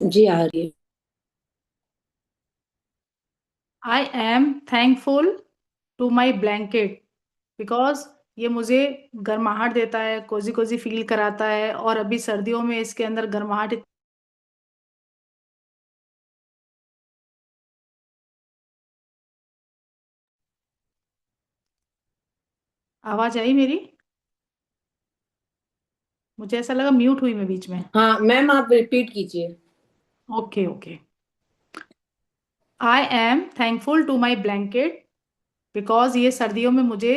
जी आ रही है। I am thankful to my blanket because ये मुझे गर्माहट देता है, कोजी कोजी फील कराता है। और अभी सर्दियों में इसके अंदर गर्माहट आवाज आई मेरी? मुझे ऐसा लगा म्यूट हुई मैं बीच में। हाँ मैम, आप रिपीट कीजिए। Okay okay. I am thankful to my blanket because ये सर्दियों में मुझे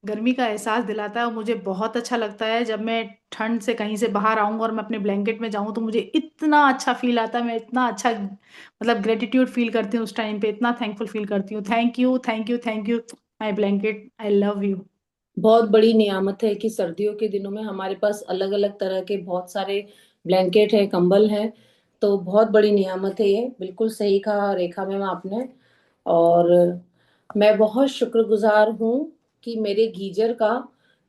गर्मी का एहसास दिलाता है और मुझे बहुत अच्छा लगता है जब मैं ठंड से कहीं से बाहर आऊंगा और मैं अपने ब्लैंकेट में जाऊं तो मुझे इतना अच्छा फील आता है। मैं इतना अच्छा मतलब ग्रेटिट्यूड फील करती हूँ उस टाइम पे, इतना थैंकफुल फील करती हूँ। Thank you thank you thank you my blanket, I love you. बहुत बड़ी नियामत है कि सर्दियों के दिनों में हमारे पास अलग अलग तरह के बहुत सारे ब्लैंकेट है, कंबल है। तो बहुत बड़ी नियामत है ये, बिल्कुल सही कहा रेखा मैम आपने। और मैं बहुत शुक्रगुजार हूँ कि मेरे गीजर का,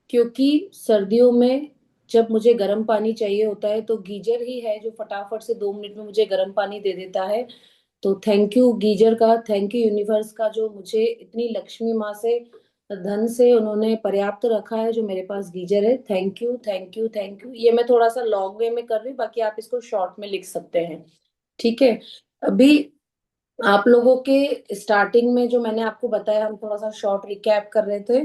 क्योंकि सर्दियों में जब मुझे गर्म पानी चाहिए होता है तो गीजर ही है जो फटाफट से 2 मिनट में मुझे गर्म पानी दे देता है। तो थैंक यू गीजर का, थैंक यू यूनिवर्स का, जो मुझे इतनी लक्ष्मी माँ से, धन से उन्होंने पर्याप्त रखा है, जो मेरे पास गीजर है। Thank you thank you thank you. ये मैं थोड़ा सा लॉन्ग वे में कर रही हूँ, बाकी आप इसको शॉर्ट में लिख सकते हैं। ठीक है। अभी आप लोगों के स्टार्टिंग में जो मैंने आपको बताया, हम थोड़ा सा शॉर्ट रिकैप कर रहे थे।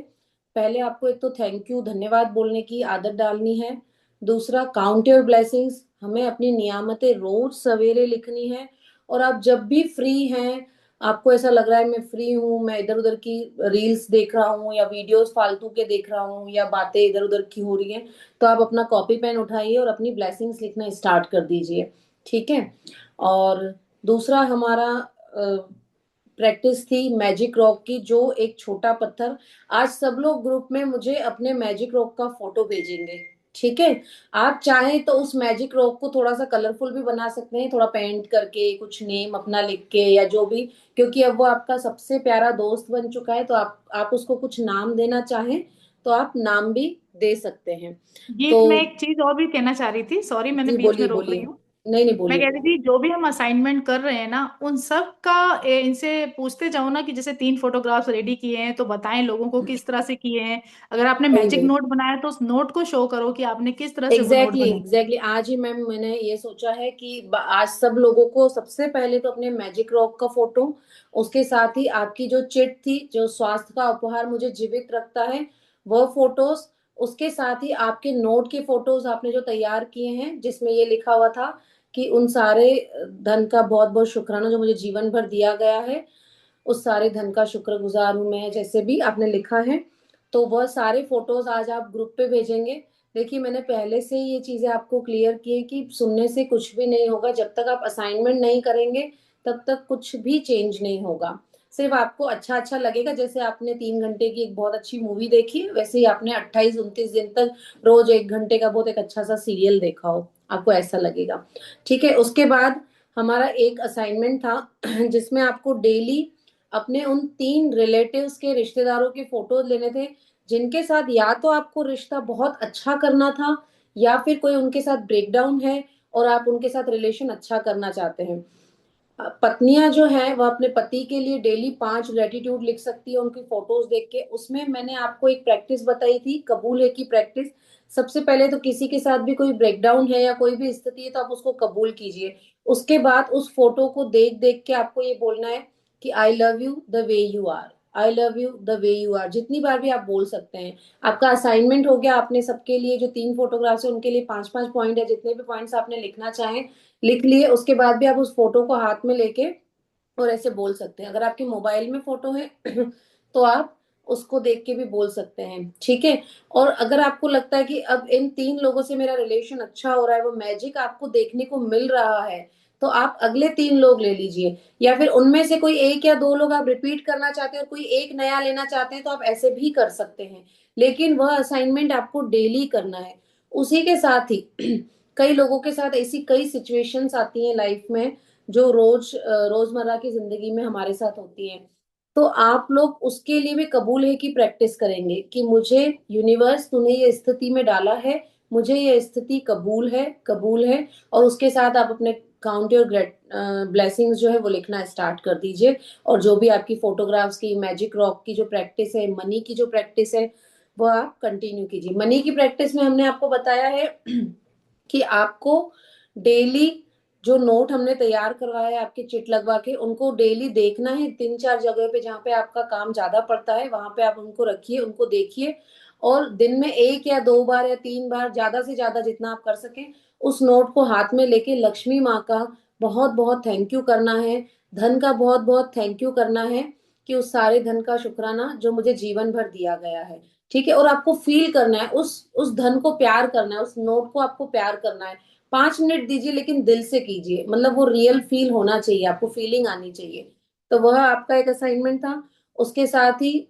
पहले आपको एक तो थैंक यू, धन्यवाद बोलने की आदत डालनी है। दूसरा, काउंट योर ब्लेसिंग्स, हमें अपनी नियामतें रोज सवेरे लिखनी है। और आप जब भी फ्री हैं, आपको ऐसा लग रहा है मैं फ्री हूँ, मैं इधर उधर की रील्स देख रहा हूँ या वीडियोस फालतू के देख रहा हूँ या बातें इधर उधर की हो रही हैं, तो आप अपना कॉपी पेन उठाइए और अपनी ब्लेसिंग्स लिखना स्टार्ट कर दीजिए। ठीक है। और दूसरा हमारा प्रैक्टिस थी मैजिक रॉक की, जो एक छोटा पत्थर। आज सब लोग ग्रुप में मुझे अपने मैजिक रॉक का फोटो भेजेंगे। ठीक है। आप चाहें तो उस मैजिक रॉक को थोड़ा सा कलरफुल भी बना सकते हैं, थोड़ा पेंट करके, कुछ नेम अपना लिख के या जो भी, क्योंकि अब वो आपका सबसे प्यारा दोस्त बन चुका है। तो आप उसको कुछ नाम देना चाहें तो आप नाम भी दे सकते हैं। गीत, तो मैं एक चीज और भी कहना चाह रही थी, सॉरी मैंने जी बीच में बोलिए रोक बोलिए। रही हूँ। नहीं नहीं, मैं बोलिए कह रही बोलिए। थी जो भी हम असाइनमेंट कर रहे हैं ना उन सब का इनसे पूछते जाओ ना कि जैसे 3 फोटोग्राफ्स रेडी किए हैं तो बताएं लोगों को किस तरह से किए हैं। अगर आपने वही मैजिक वही। नोट बनाया तो उस नोट को शो करो कि आपने किस तरह से वो नोट एग्जैक्टली बनाए। एग्जैक्टली, आज ही मैम मैंने ये सोचा है कि आज सब लोगों को सबसे पहले तो अपने मैजिक रॉक का फोटो, उसके साथ ही आपकी जो चिट थी, जो स्वास्थ्य का उपहार मुझे जीवित रखता है, वह फोटोज, उसके साथ ही आपके नोट के फोटोज आपने जो तैयार किए हैं जिसमें ये लिखा हुआ था कि उन सारे धन का बहुत बहुत शुक्राना जो मुझे जीवन भर दिया गया है, उस सारे धन का शुक्रगुजार हूं मैं, जैसे भी आपने लिखा है। तो वह सारे फोटोज आज आप ग्रुप पे भेजेंगे। देखिए, मैंने पहले से ही ये चीजें आपको क्लियर की है कि सुनने से कुछ भी नहीं होगा, जब तक आप असाइनमेंट नहीं करेंगे तब तक कुछ भी चेंज नहीं होगा। सिर्फ आपको अच्छा अच्छा लगेगा, जैसे आपने 3 घंटे की एक बहुत अच्छी मूवी देखी है, वैसे ही आपने 28-29 दिन तक रोज 1 घंटे का बहुत एक अच्छा सा सीरियल देखा हो, आपको ऐसा लगेगा। ठीक है। उसके बाद हमारा एक असाइनमेंट था जिसमें आपको डेली अपने उन 3 रिलेटिव्स के, रिश्तेदारों के फोटोज लेने थे, जिनके साथ या तो आपको रिश्ता बहुत अच्छा करना था या फिर कोई उनके साथ ब्रेकडाउन है और आप उनके साथ रिलेशन अच्छा करना चाहते हैं। पत्नियां जो है वह अपने पति के लिए डेली 5 ग्रेटिट्यूड लिख सकती है उनकी फोटोज देख के। उसमें मैंने आपको एक प्रैक्टिस बताई थी, कबूल है की प्रैक्टिस। सबसे पहले तो किसी के साथ भी कोई ब्रेकडाउन है या कोई भी स्थिति है तो आप उसको कबूल कीजिए। उसके बाद उस फोटो को देख देख के आपको ये बोलना है कि I love you the way you are, I love you the way you are, जितनी बार भी आप बोल सकते हैं। आपका असाइनमेंट हो गया, आपने सबके लिए जो 3 फोटोग्राफ्स है उनके लिए 5-5 पॉइंट है, जितने भी पॉइंट्स आपने लिखना चाहें लिख लिए। उसके बाद भी आप उस फोटो को हाथ में लेके और ऐसे बोल सकते हैं। अगर आपके मोबाइल में फोटो है तो आप उसको देख के भी बोल सकते हैं। ठीक है। और अगर आपको लगता है कि अब इन 3 लोगों से मेरा रिलेशन अच्छा हो रहा है, वो मैजिक आपको देखने को मिल रहा है, तो आप अगले 3 लोग ले लीजिए, या फिर उनमें से कोई एक या दो लोग आप रिपीट करना चाहते हैं और कोई एक नया लेना चाहते हैं तो आप ऐसे भी कर सकते हैं। लेकिन वह असाइनमेंट आपको डेली करना है। उसी के साथ ही कई लोगों के साथ ऐसी कई सिचुएशंस आती हैं लाइफ में जो रोजमर्रा की जिंदगी में हमारे साथ होती हैं। तो आप लोग उसके लिए भी कबूल है की प्रैक्टिस करेंगे कि मुझे, यूनिवर्स तूने ये स्थिति में डाला है, मुझे ये स्थिति कबूल है, कबूल है। और उसके साथ आप अपने काउंट योर ब्लेसिंग्स जो है वो लिखना स्टार्ट कर दीजिए। और जो भी आपकी फोटोग्राफ्स की, मैजिक रॉक की जो प्रैक्टिस है, मनी की जो प्रैक्टिस है, वो आप कंटिन्यू कीजिए। मनी की प्रैक्टिस में हमने आपको बताया है कि आपको डेली जो नोट हमने तैयार करवाया है आपके चिट लगवा के, उनको डेली देखना है। 3-4 जगह पे जहाँ पे आपका काम ज्यादा पड़ता है वहां पे आप उनको रखिए, उनको देखिए। और दिन में 1 या 2 बार या 3 बार, ज्यादा से ज्यादा जितना आप कर सकें, उस नोट को हाथ में लेके लक्ष्मी माँ का बहुत बहुत थैंक यू करना है। धन का बहुत बहुत थैंक यू करना है कि उस सारे धन का शुक्राना जो मुझे जीवन भर दिया गया है। ठीक है। और आपको फील करना है, उस धन को प्यार करना है, उस नोट को आपको प्यार करना है। 5 मिनट दीजिए, लेकिन दिल से कीजिए, मतलब वो रियल फील होना चाहिए, आपको फीलिंग आनी चाहिए। तो वह आपका एक असाइनमेंट था। उसके साथ ही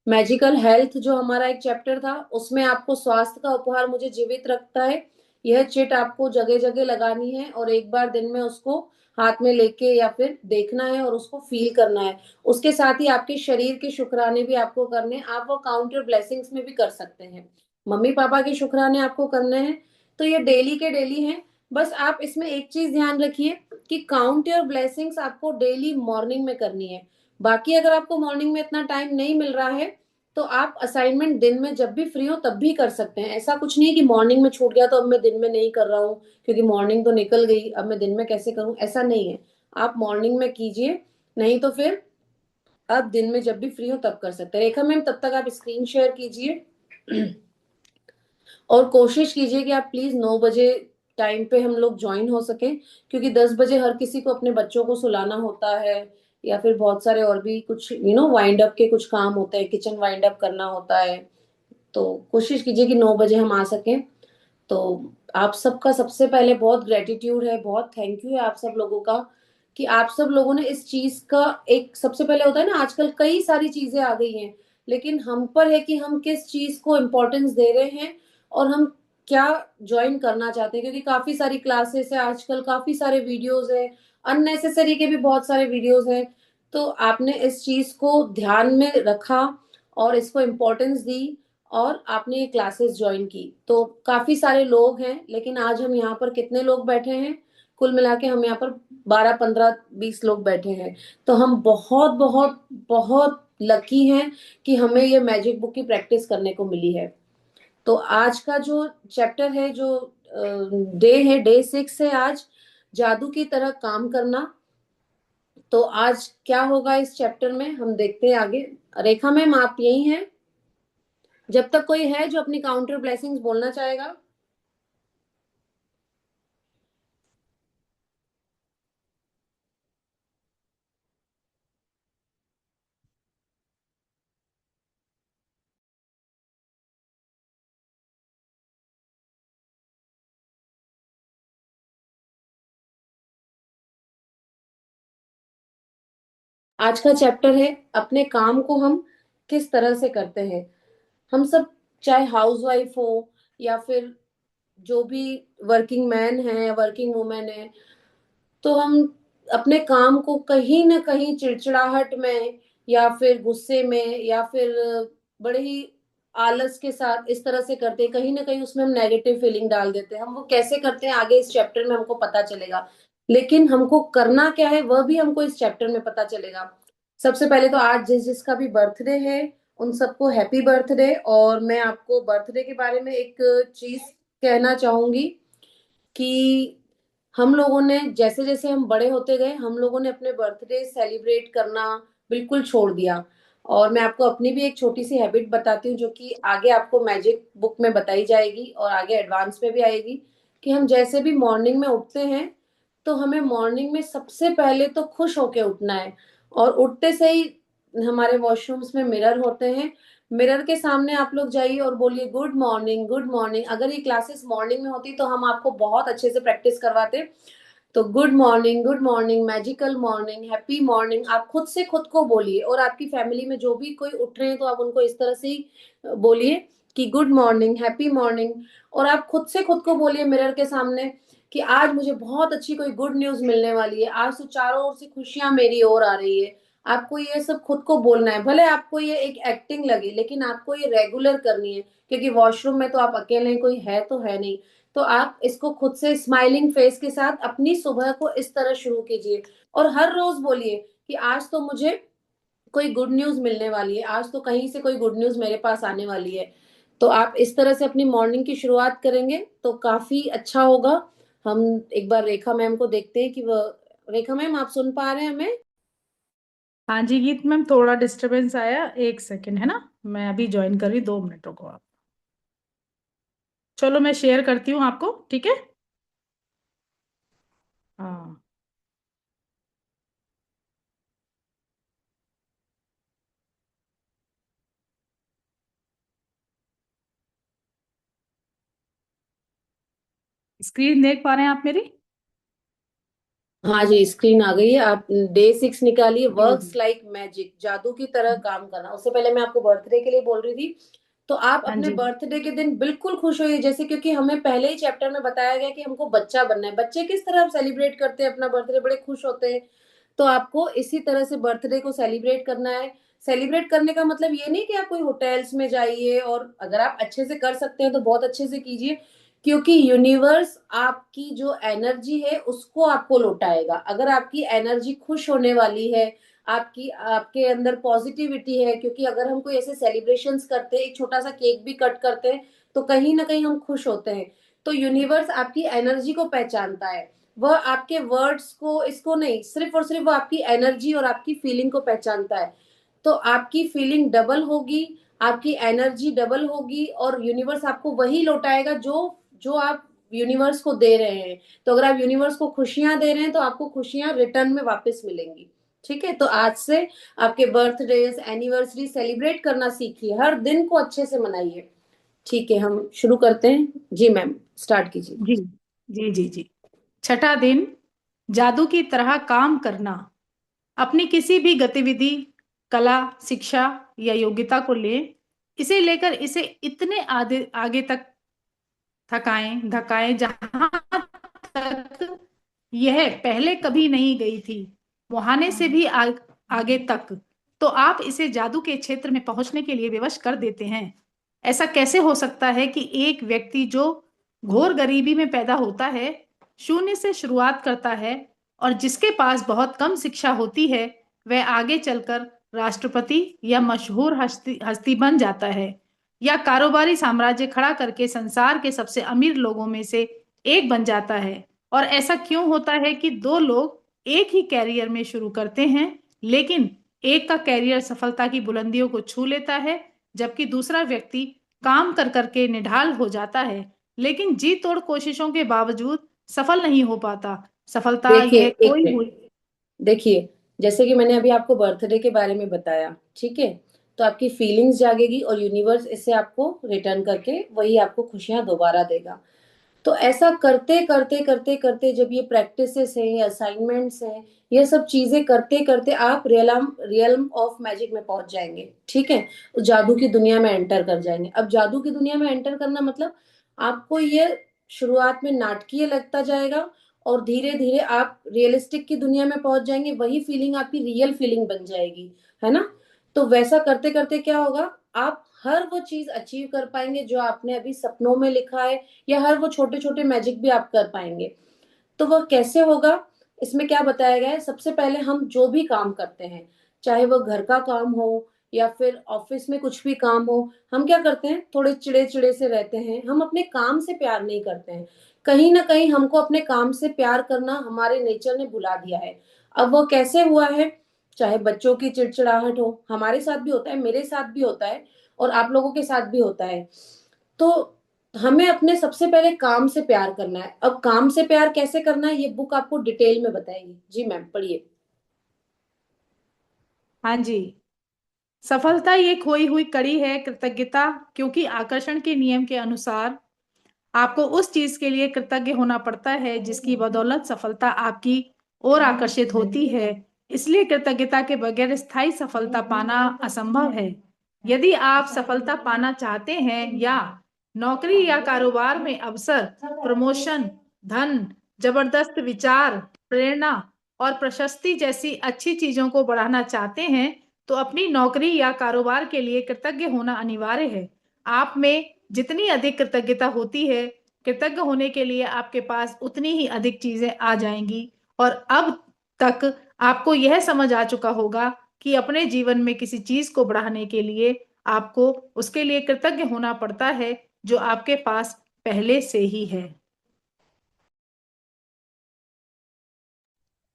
मैजिकल हेल्थ जो हमारा एक चैप्टर था, उसमें आपको स्वास्थ्य का उपहार मुझे जीवित रखता है, यह चिट आपको जगह जगह लगानी है और एक बार दिन में उसको हाथ में लेके या फिर देखना है और उसको फील करना है। उसके साथ ही आपके शरीर के शुक्राने भी आपको करने हैं। आप वो काउंट योर ब्लेसिंग्स में भी कर सकते हैं। मम्मी पापा के शुक्राने आपको करने हैं। तो ये डेली के डेली हैं। बस आप इसमें एक चीज ध्यान रखिए कि काउंट योर ब्लेसिंग्स आपको डेली मॉर्निंग में करनी है। बाकी अगर आपको मॉर्निंग में इतना टाइम नहीं मिल रहा है तो आप असाइनमेंट दिन में जब भी फ्री हो तब भी कर सकते हैं। ऐसा कुछ नहीं है कि मॉर्निंग में छूट गया तो अब मैं दिन में नहीं कर रहा हूँ, क्योंकि मॉर्निंग तो निकल गई, अब मैं दिन में कैसे करूँ, ऐसा नहीं है। आप मॉर्निंग में कीजिए, नहीं तो फिर आप दिन में जब भी फ्री हो तब कर सकते हैं। रेखा मैम, तब तक आप स्क्रीन शेयर कीजिए। और कोशिश कीजिए कि आप प्लीज 9 बजे टाइम पे हम लोग ज्वाइन हो सके, क्योंकि 10 बजे हर किसी को अपने बच्चों को सुलाना होता है, या फिर बहुत सारे और भी कुछ वाइंड अप के कुछ काम होते हैं, किचन वाइंड अप करना होता है। तो कोशिश कीजिए कि 9 बजे हम आ सकें। तो आप सबका सबसे पहले बहुत ग्रेटिट्यूड है, बहुत थैंक यू है आप सब लोगों का, कि आप सब लोगों ने इस चीज का, एक सबसे पहले होता है ना, आजकल कई सारी चीजें आ गई हैं, लेकिन हम पर है कि हम किस चीज को इम्पोर्टेंस दे रहे हैं और हम क्या ज्वाइन करना चाहते हैं। क्योंकि काफी सारी क्लासेस है आजकल, काफी सारे वीडियोज है, अननेसेसरी के भी बहुत सारे वीडियोज हैं। तो आपने इस चीज को ध्यान में रखा और इसको इम्पोर्टेंस दी और आपने ये क्लासेस ज्वाइन की। तो काफी सारे लोग हैं, लेकिन आज हम यहाँ पर कितने लोग बैठे हैं? कुल मिला के हम यहाँ पर 12, 15, 20 लोग बैठे हैं। तो हम बहुत बहुत बहुत लकी हैं कि हमें ये मैजिक बुक की प्रैक्टिस करने को मिली है। तो आज का जो चैप्टर है, जो डे है, डे 6 है आज, जादू की तरह काम करना। तो आज क्या होगा इस चैप्टर में हम देखते हैं आगे। रेखा मैम, आप यही हैं? जब तक कोई है जो अपनी काउंटर ब्लेसिंग्स बोलना चाहेगा। आज का चैप्टर है अपने काम को हम किस तरह से करते हैं। हम सब, चाहे हाउस वाइफ हो या फिर जो भी वर्किंग मैन है, वर्किंग वुमेन है, तो हम अपने काम को कहीं ना कहीं चिड़चिड़ाहट में या फिर गुस्से में या फिर बड़े ही आलस के साथ इस तरह से करते हैं। कहीं ना कहीं उसमें हम नेगेटिव फीलिंग डाल देते हैं। हम वो कैसे करते हैं आगे इस चैप्टर में हमको पता चलेगा, लेकिन हमको करना क्या है वह भी हमको इस चैप्टर में पता चलेगा। सबसे पहले तो आज जिस जिसका भी बर्थडे है उन सबको हैप्पी बर्थडे। और मैं आपको बर्थडे के बारे में एक चीज कहना चाहूंगी कि हम लोगों ने जैसे जैसे हम बड़े होते गए, हम लोगों ने अपने बर्थडे सेलिब्रेट करना बिल्कुल छोड़ दिया। और मैं आपको अपनी भी एक छोटी सी हैबिट बताती हूँ, जो कि आगे आपको मैजिक बुक में बताई जाएगी और आगे एडवांस में भी आएगी। कि हम जैसे भी मॉर्निंग में उठते हैं, तो हमें मॉर्निंग में सबसे पहले तो खुश होके उठना है। और उठते से ही हमारे वॉशरूम्स में मिरर होते हैं, मिरर के सामने आप लोग जाइए और बोलिए गुड मॉर्निंग, गुड मॉर्निंग। अगर ये क्लासेस मॉर्निंग में होती तो हम आपको बहुत अच्छे से प्रैक्टिस करवाते। तो good morning, good morning, magical morning, happy morning, आप खुद से खुद को बोलिए। और आपकी फैमिली में जो भी कोई उठ रहे हैं तो आप उनको इस तरह से ही बोलिए कि गुड मॉर्निंग, हैप्पी मॉर्निंग। और आप खुद से खुद को बोलिए मिरर के सामने कि आज मुझे बहुत अच्छी कोई गुड न्यूज मिलने वाली है, आज तो चारों ओर से खुशियां मेरी ओर आ रही है। आपको ये सब खुद को बोलना है। भले आपको ये एक एक्टिंग लगे, लेकिन आपको ये रेगुलर करनी है, क्योंकि वॉशरूम में तो आप अकेले हैं, कोई है तो है नहीं। तो आप इसको खुद से स्माइलिंग फेस के साथ अपनी सुबह को इस तरह शुरू कीजिए, और हर रोज बोलिए कि आज तो मुझे कोई गुड न्यूज मिलने वाली है, आज तो कहीं से कोई गुड न्यूज मेरे पास आने वाली है। तो आप इस तरह से अपनी मॉर्निंग की शुरुआत करेंगे तो काफी अच्छा होगा। हम एक बार रेखा मैम को देखते हैं कि वह, रेखा मैम आप सुन पा रहे हैं हमें? हाँ जी गीत मैम, थोड़ा डिस्टरबेंस आया, एक सेकंड है ना, मैं अभी ज्वाइन कर रही, 2 मिनट को आप। चलो मैं शेयर करती हूँ आपको, ठीक है। हाँ, स्क्रीन देख पा रहे हैं आप मेरी? हाँ जी, स्क्रीन आ गई है। आप डे 6 निकालिए, जी वर्क्स जी। लाइक मैजिक, जादू की तरह काम करना। उससे पहले मैं आपको बर्थडे के लिए बोल रही थी, तो आप हाँ अपने जी। बर्थडे के दिन बिल्कुल खुश होइए, जैसे क्योंकि हमें पहले ही चैप्टर में बताया गया कि हमको बच्चा बनना है। बच्चे किस तरह सेलिब्रेट करते हैं अपना बर्थडे, बड़े खुश होते हैं। तो आपको इसी तरह से बर्थडे को सेलिब्रेट करना है। सेलिब्रेट करने का मतलब ये नहीं कि आप कोई होटल्स में जाइए, और अगर आप अच्छे से कर सकते हैं तो बहुत अच्छे से कीजिए, क्योंकि यूनिवर्स आपकी जो एनर्जी है उसको आपको लौटाएगा। अगर आपकी एनर्जी खुश होने वाली है, आपकी आपके अंदर पॉजिटिविटी है, क्योंकि अगर हम कोई ऐसे सेलिब्रेशंस करते हैं, एक छोटा सा केक भी कट करते हैं, तो कहीं ना कहीं हम खुश होते हैं। तो यूनिवर्स आपकी एनर्जी को पहचानता है, वह आपके वर्ड्स को, इसको नहीं, सिर्फ और सिर्फ वो आपकी एनर्जी और आपकी फीलिंग को पहचानता है। तो आपकी फीलिंग डबल होगी, आपकी एनर्जी डबल होगी, और यूनिवर्स आपको वही लौटाएगा जो जो आप यूनिवर्स को दे रहे हैं। तो अगर आप यूनिवर्स को खुशियां दे रहे हैं तो आपको खुशियां रिटर्न में वापस मिलेंगी। ठीक है, तो आज से आपके बर्थडेज, एनिवर्सरी सेलिब्रेट करना सीखिए, हर दिन को अच्छे से मनाइए। ठीक है, हम शुरू करते हैं। जी मैम, स्टार्ट कीजिए। जी जी जी जी। छठा दिन, जादू की तरह काम करना। अपनी किसी भी गतिविधि, कला, शिक्षा या योग्यता को लें, इसे लेकर इसे इतने आगे आगे तक थकाएं धकाएं जहां तक यह पहले कभी नहीं गई थी, मुहाने से भी आगे तक। तो आप इसे जादू के क्षेत्र में पहुंचने के लिए विवश कर देते हैं। ऐसा कैसे हो सकता है कि एक व्यक्ति जो घोर गरीबी में पैदा होता है, शून्य से शुरुआत करता है, और जिसके पास बहुत कम शिक्षा होती है, वह आगे चलकर राष्ट्रपति या मशहूर हस्ती हस्ती बन जाता है, या कारोबारी साम्राज्य खड़ा करके संसार के सबसे अमीर लोगों में से एक बन जाता है? और ऐसा क्यों होता है कि दो लोग एक ही कैरियर में शुरू करते हैं, लेकिन एक का कैरियर सफलता की बुलंदियों को छू लेता है, जबकि दूसरा व्यक्ति काम कर करके निढाल हो जाता है, लेकिन जी तोड़ कोशिशों के बावजूद सफल नहीं हो पाता? सफलता देखिए, यह एक कोई मिनट। हुई। देखिए, जैसे कि मैंने अभी आपको बर्थडे के बारे में बताया, ठीक है, तो आपकी फीलिंग्स जागेगी और यूनिवर्स इससे आपको रिटर्न करके वही आपको खुशियां दोबारा देगा। तो ऐसा करते करते करते करते जब ये प्रैक्टिसेस हैं, ये असाइनमेंट्स हैं, ये सब चीजें करते करते आप रियल्म ऑफ मैजिक में पहुंच जाएंगे। ठीक है, उस जादू की दुनिया में एंटर कर जाएंगे। अब जादू की दुनिया में एंटर करना मतलब आपको ये शुरुआत में नाटकीय लगता जाएगा, और धीरे धीरे आप रियलिस्टिक की दुनिया में पहुंच जाएंगे, वही फीलिंग आपकी रियल फीलिंग बन जाएगी, है ना। तो वैसा करते करते क्या होगा, आप हर वो चीज अचीव कर पाएंगे जो आपने अभी सपनों में लिखा है, या हर वो छोटे छोटे मैजिक भी आप कर पाएंगे। तो वह कैसे होगा, इसमें क्या बताया गया है, सबसे पहले हम जो भी काम करते हैं, चाहे वो घर का काम हो या फिर ऑफिस में कुछ भी काम हो, हम क्या करते हैं, थोड़े चिड़े चिड़े से रहते हैं, हम अपने काम से प्यार नहीं करते हैं। कहीं ना कहीं हमको अपने काम से प्यार करना हमारे नेचर ने भुला दिया है। अब वो कैसे हुआ है, चाहे बच्चों की चिड़चिड़ाहट हो, हमारे साथ भी होता है, मेरे साथ भी होता है, और आप लोगों के साथ भी होता है। तो हमें अपने सबसे पहले काम से प्यार करना है। अब काम से प्यार कैसे करना है, ये बुक आपको डिटेल में बताएगी। जी मैम, पढ़िए। हाँ जी। सफलता ये खोई हुई कड़ी है कृतज्ञता, क्योंकि आकर्षण के नियम के अनुसार आपको उस चीज के लिए कृतज्ञ होना पड़ता है जिसकी बदौलत सफलता आपकी ओर आकर्षित होती है। इसलिए कृतज्ञता के बगैर स्थायी सफलता पाना असंभव है। यदि आप सफलता पाना चाहते हैं, या नौकरी या कारोबार में अवसर, प्रमोशन, धन, जबरदस्त विचार, प्रेरणा और प्रशस्ति जैसी अच्छी चीजों को बढ़ाना चाहते हैं, तो अपनी नौकरी या कारोबार के लिए कृतज्ञ होना अनिवार्य है। आप में जितनी अधिक कृतज्ञता होती है, कृतज्ञ होने के लिए आपके पास उतनी ही अधिक चीजें आ जाएंगी। और अब तक आपको यह समझ आ चुका होगा कि अपने जीवन में किसी चीज को बढ़ाने के लिए आपको उसके लिए कृतज्ञ होना पड़ता है जो आपके पास पहले से ही है।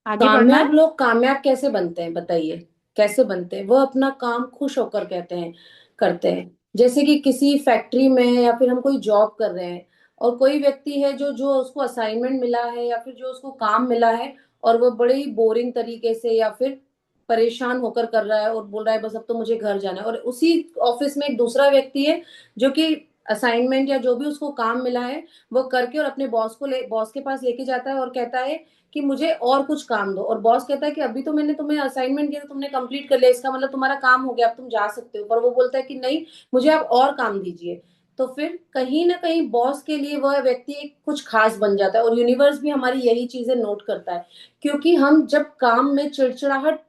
आगे बढ़ना कामयाब है। लोग कामयाब कैसे बनते हैं बताइए? कैसे बनते हैं? वो अपना काम खुश होकर कहते हैं, करते हैं। जैसे कि किसी फैक्ट्री में या फिर हम कोई जॉब कर रहे हैं, और कोई व्यक्ति है जो जो उसको असाइनमेंट मिला है या फिर जो उसको काम मिला है, और वो बड़े ही बोरिंग तरीके से या फिर परेशान होकर कर रहा है और बोल रहा है बस अब तो मुझे घर जाना है। और उसी ऑफिस में एक दूसरा व्यक्ति है जो कि असाइनमेंट या जो भी उसको काम मिला है वो करके और अपने बॉस के पास लेके जाता है और कहता है कि मुझे और कुछ काम दो। और बॉस कहता है कि अभी तो मैंने तुम्हें असाइनमेंट दिया, तुमने कंप्लीट कर लिया, इसका मतलब तुम्हारा काम हो गया, अब तुम जा सकते हो। पर वो बोलता है कि नहीं, मुझे आप और काम दीजिए। तो फिर कहीं ना कहीं बॉस के लिए वह व्यक्ति एक कुछ खास बन जाता है, और यूनिवर्स भी हमारी यही चीजें नोट करता है। क्योंकि हम जब काम में चिड़चिड़ाहट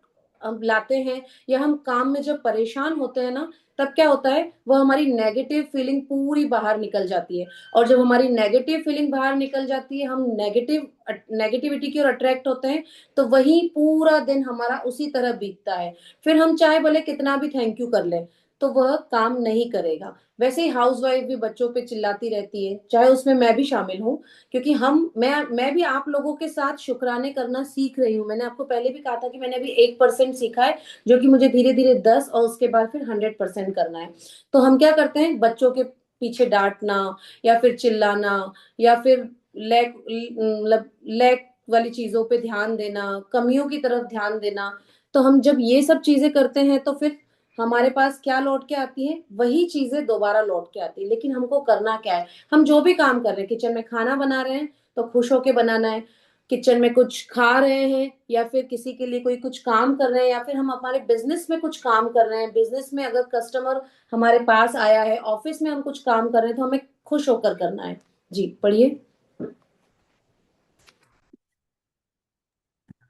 लाते हैं, या हम काम में जब परेशान होते हैं ना, तब क्या होता है, वह हमारी नेगेटिव फीलिंग पूरी बाहर निकल जाती है। और जब हमारी नेगेटिव फीलिंग बाहर निकल जाती है, हम नेगेटिविटी की ओर अट्रैक्ट होते हैं, तो वही पूरा दिन हमारा उसी तरह बीतता है। फिर हम चाहे भले कितना भी थैंक यू कर ले, तो वह काम नहीं करेगा। वैसे ही हाउसवाइफ भी बच्चों पे चिल्लाती रहती है, चाहे उसमें मैं भी शामिल हूँ। क्योंकि मैं भी आप लोगों के साथ शुक्राने करना सीख रही हूँ। मैंने आपको पहले भी कहा था कि मैंने अभी 1% सीखा है, जो कि मुझे धीरे धीरे 10 और उसके बाद फिर 100% करना है। तो हम क्या करते हैं, बच्चों के पीछे डांटना, या फिर चिल्लाना, या फिर लैक मतलब लैक वाली चीजों पे ध्यान देना, कमियों की तरफ ध्यान देना। तो हम जब ये सब चीजें करते हैं, तो फिर हमारे पास क्या लौट के आती है, वही चीजें दोबारा लौट के आती है। लेकिन हमको करना क्या है, हम जो भी काम कर रहे हैं, किचन में खाना बना रहे हैं तो खुश होके बनाना है। किचन में कुछ खा रहे हैं, या फिर किसी के लिए कोई कुछ काम कर रहे हैं, या फिर हम हमारे बिजनेस में कुछ काम कर रहे हैं, बिजनेस में अगर कस्टमर हमारे पास आया है, ऑफिस में हम कुछ काम कर रहे हैं, तो हमें खुश होकर करना है। जी पढ़िए।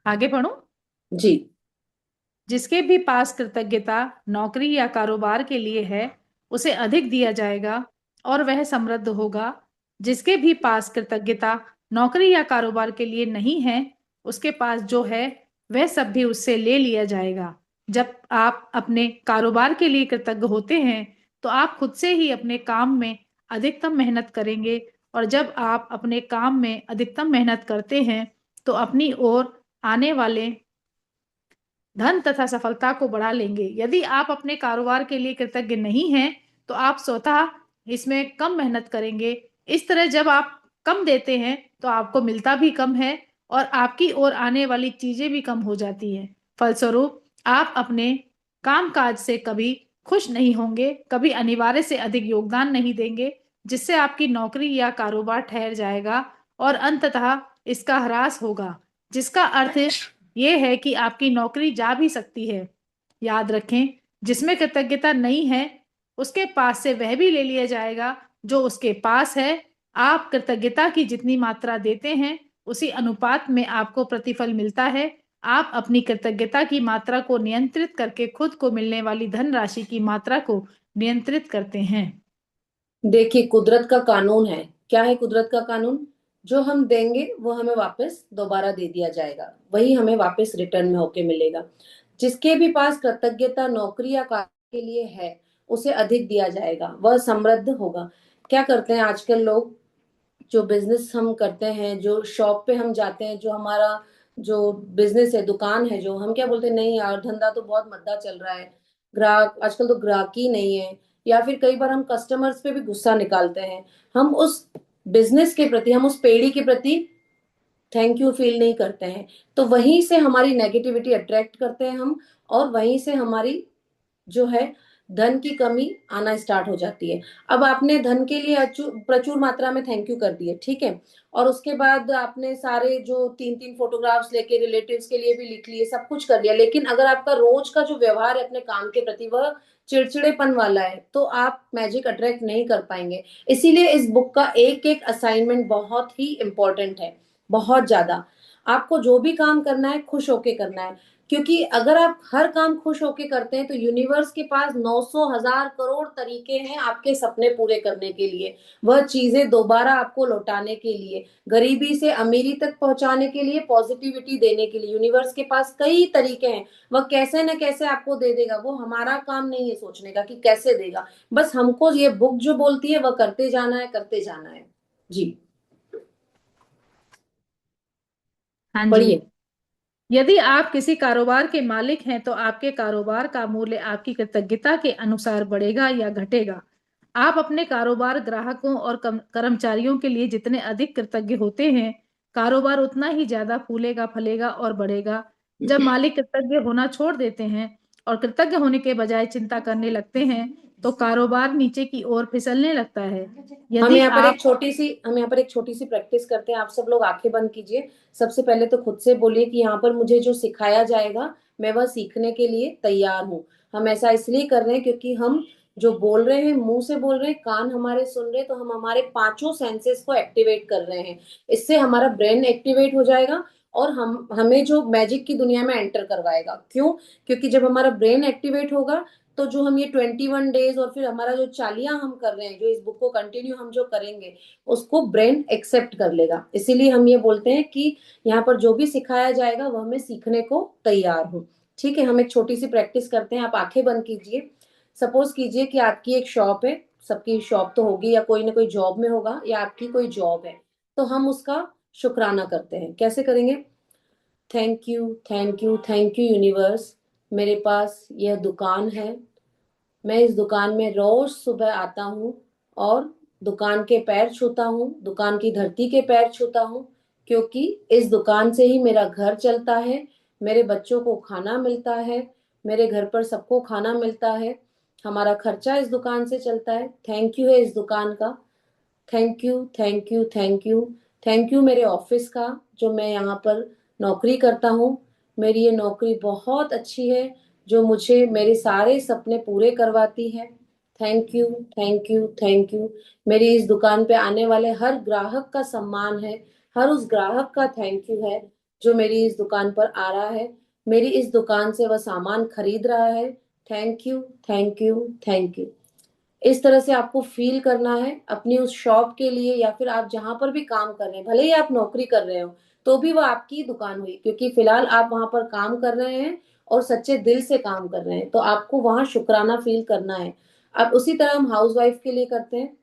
आगे बढ़ो। जी। जिसके भी पास कृतज्ञता नौकरी या कारोबार के लिए है, उसे अधिक दिया जाएगा और वह समृद्ध होगा। जिसके भी पास कृतज्ञता नौकरी या कारोबार के लिए नहीं है, उसके पास जो है वह सब भी उससे ले लिया जाएगा। जब आप अपने कारोबार के लिए कृतज्ञ होते हैं, तो आप खुद से ही अपने काम में अधिकतम मेहनत करेंगे। और जब आप अपने काम में अधिकतम मेहनत करते हैं, तो अपनी ओर आने वाले धन तथा सफलता को बढ़ा लेंगे। यदि आप अपने कारोबार के लिए कृतज्ञ नहीं हैं, तो आप स्वतः इसमें कम मेहनत करेंगे। इस तरह जब आप कम देते हैं, तो आपको मिलता भी कम है और आपकी ओर आने वाली चीजें भी कम हो जाती हैं। फलस्वरूप आप अपने कामकाज से कभी खुश नहीं होंगे, कभी अनिवार्य से अधिक योगदान नहीं देंगे, जिससे आपकी नौकरी या कारोबार ठहर जाएगा और अंततः इसका ह्रास होगा, जिसका अर्थ ये है कि आपकी नौकरी जा भी सकती है। याद रखें, जिसमें कृतज्ञता नहीं है, उसके पास से वह भी ले लिया जाएगा जो उसके पास है। आप कृतज्ञता की जितनी मात्रा देते हैं, उसी अनुपात में आपको प्रतिफल मिलता है। आप अपनी कृतज्ञता की मात्रा को नियंत्रित करके खुद को मिलने वाली धनराशि की मात्रा को नियंत्रित करते हैं। देखिए, कुदरत का कानून है। क्या है कुदरत का कानून? जो हम देंगे वो हमें वापस दोबारा दे दिया जाएगा, वही हमें वापस रिटर्न में होके मिलेगा। जिसके भी पास कृतज्ञता नौकरी या कार्य के लिए है, उसे अधिक दिया जाएगा, वह समृद्ध होगा। क्या करते हैं आजकल लोग, जो बिजनेस हम करते हैं, जो शॉप पे हम जाते हैं, जो हमारा जो बिजनेस है, दुकान है, जो हम क्या बोलते हैं, नहीं यार धंधा तो बहुत मंदा चल रहा है, ग्राहक आजकल तो ग्राहकी नहीं है। या फिर कई बार हम कस्टमर्स पे भी गुस्सा निकालते हैं। हम उस बिजनेस के प्रति, हम उस पेड़ी के प्रति थैंक यू फील नहीं करते हैं। तो वहीं से हमारी नेगेटिविटी अट्रैक्ट करते हैं हम, और वहीं से हमारी जो है धन की कमी आना स्टार्ट हो जाती है। अब आपने धन के लिए प्रचुर मात्रा में थैंक यू कर दिए, ठीक है, और उसके बाद आपने सारे जो 3-3 फोटोग्राफ्स लेके रिलेटिव्स के लिए भी लिख लिए, सब कुछ कर लिया, लेकिन अगर आपका रोज का जो व्यवहार है अपने काम के प्रति वह चिड़चिड़ेपन वाला है, तो आप मैजिक अट्रैक्ट नहीं कर पाएंगे। इसीलिए इस बुक का एक एक असाइनमेंट बहुत ही इंपॉर्टेंट है, बहुत ज्यादा। आपको जो भी काम करना है खुश होके करना है, क्योंकि अगर आप हर काम खुश होके करते हैं तो यूनिवर्स के पास 900,000 करोड़ तरीके हैं आपके सपने पूरे करने के लिए, वह चीजें दोबारा आपको लौटाने के लिए, गरीबी से अमीरी तक पहुंचाने के लिए, पॉजिटिविटी देने के लिए। यूनिवर्स के पास कई तरीके हैं, वह कैसे न कैसे आपको दे देगा। वो हमारा काम नहीं है सोचने का कि कैसे देगा, बस हमको ये बुक जो बोलती है वह करते जाना है, करते जाना है। जी हाँ जी। पढ़िए। यदि आप किसी कारोबार के मालिक हैं तो आपके कारोबार का मूल्य आपकी कृतज्ञता के अनुसार बढ़ेगा या घटेगा। आप अपने कारोबार ग्राहकों और कर्मचारियों के लिए जितने अधिक कृतज्ञ होते हैं, कारोबार उतना ही ज्यादा फूलेगा, फलेगा और बढ़ेगा। जब मालिक कृतज्ञ होना छोड़ देते हैं और कृतज्ञ होने के बजाय चिंता करने लगते हैं, तो कारोबार नीचे की ओर फिसलने लगता है। हम यदि यहाँ पर आप एक छोटी सी हम यहाँ पर एक छोटी सी प्रैक्टिस करते हैं। आप सब लोग आंखें बंद कीजिए। सबसे पहले तो खुद से बोलिए कि यहाँ पर मुझे जो सिखाया जाएगा मैं वह सीखने के लिए तैयार हूँ। हम ऐसा इसलिए कर रहे हैं क्योंकि हम जो बोल रहे हैं, मुंह से बोल रहे हैं, कान हमारे सुन रहे हैं, तो हम हमारे पांचों सेंसेस को एक्टिवेट कर रहे हैं। इससे हमारा ब्रेन एक्टिवेट हो जाएगा और हम हमें जो मैजिक की दुनिया में एंटर करवाएगा। क्यों? क्योंकि जब हमारा ब्रेन एक्टिवेट होगा तो जो हम ये 21 डेज और फिर हमारा जो चालियां हम कर रहे हैं, जो इस बुक को कंटिन्यू हम जो करेंगे, उसको ब्रेन एक्सेप्ट कर लेगा। इसीलिए हम ये बोलते हैं कि यहाँ पर जो भी सिखाया जाएगा वह मैं सीखने को तैयार हूँ। ठीक है, हम एक छोटी सी प्रैक्टिस करते हैं। आप आंखें बंद कीजिए। सपोज कीजिए कि आपकी एक शॉप है, सबकी शॉप तो होगी या कोई ना कोई जॉब में होगा, या आपकी कोई जॉब है, तो हम उसका शुक्राना करते हैं। कैसे करेंगे? Thank you, thank you, thank you universe, मेरे पास यह दुकान है। मैं इस दुकान में रोज सुबह आता हूँ और दुकान के पैर छूता हूँ, दुकान की धरती के पैर छूता हूँ, क्योंकि इस दुकान से ही मेरा घर चलता है, मेरे बच्चों को खाना मिलता है, मेरे घर पर सबको खाना मिलता है, हमारा खर्चा इस दुकान से चलता है। थैंक यू है इस दुकान का। Thank you, thank you, thank you. Thank you मेरे ऑफिस का, जो मैं यहाँ पर नौकरी करता हूँ। मेरी ये नौकरी बहुत अच्छी है, जो मुझे मेरे सारे सपने पूरे करवाती है। Thank you, thank you, thank you. मेरी इस दुकान पे आने वाले हर ग्राहक का सम्मान है, हर उस ग्राहक का थैंक यू है जो मेरी इस दुकान पर आ रहा है, मेरी इस दुकान से वह सामान खरीद रहा है। Thank you, thank you, thank you. इस तरह से आपको फील करना है अपनी उस शॉप के लिए, या फिर आप जहां पर भी काम कर रहे हैं, भले ही आप नौकरी कर रहे हो तो भी वो आपकी दुकान हुई, क्योंकि फिलहाल आप वहां पर काम कर रहे हैं और सच्चे दिल से काम कर रहे हैं, तो आपको वहां शुक्राना फील करना है। अब उसी तरह हम हाउस वाइफ के लिए करते हैं।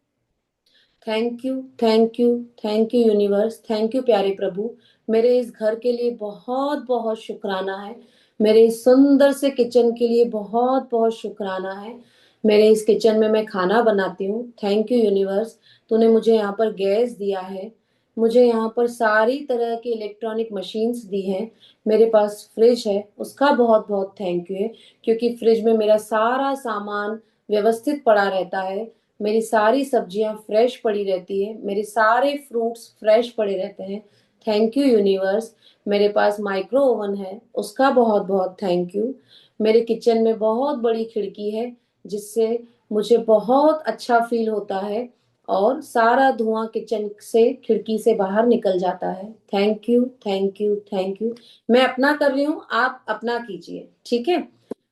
Thank you, thank you, thank you universe, thank you प्यारे प्रभु, मेरे इस घर के लिए बहुत बहुत शुक्राना है, मेरे इस सुंदर से किचन के लिए बहुत बहुत शुक्राना है। मेरे इस किचन में मैं खाना बनाती हूँ। थैंक यू यूनिवर्स, तूने मुझे यहाँ पर गैस दिया है, मुझे यहाँ पर सारी तरह की इलेक्ट्रॉनिक मशीन्स दी हैं, मेरे पास फ्रिज है, उसका बहुत बहुत थैंक यू है, क्योंकि फ्रिज में मेरा सारा सामान व्यवस्थित पड़ा रहता है, मेरी सारी सब्जियां फ्रेश पड़ी रहती है, मेरे सारे फ्रूट्स फ्रेश पड़े रहते हैं। थैंक यू यूनिवर्स, मेरे पास माइक्रो ओवन है, उसका बहुत बहुत थैंक यू। मेरे किचन में बहुत बड़ी खिड़की है, जिससे मुझे बहुत अच्छा फील होता है और सारा धुआं किचन से, खिड़की से बाहर निकल जाता है। Thank you, thank you, thank you. मैं अपना कर रही हूँ, आप अपना कीजिए। ठीक है,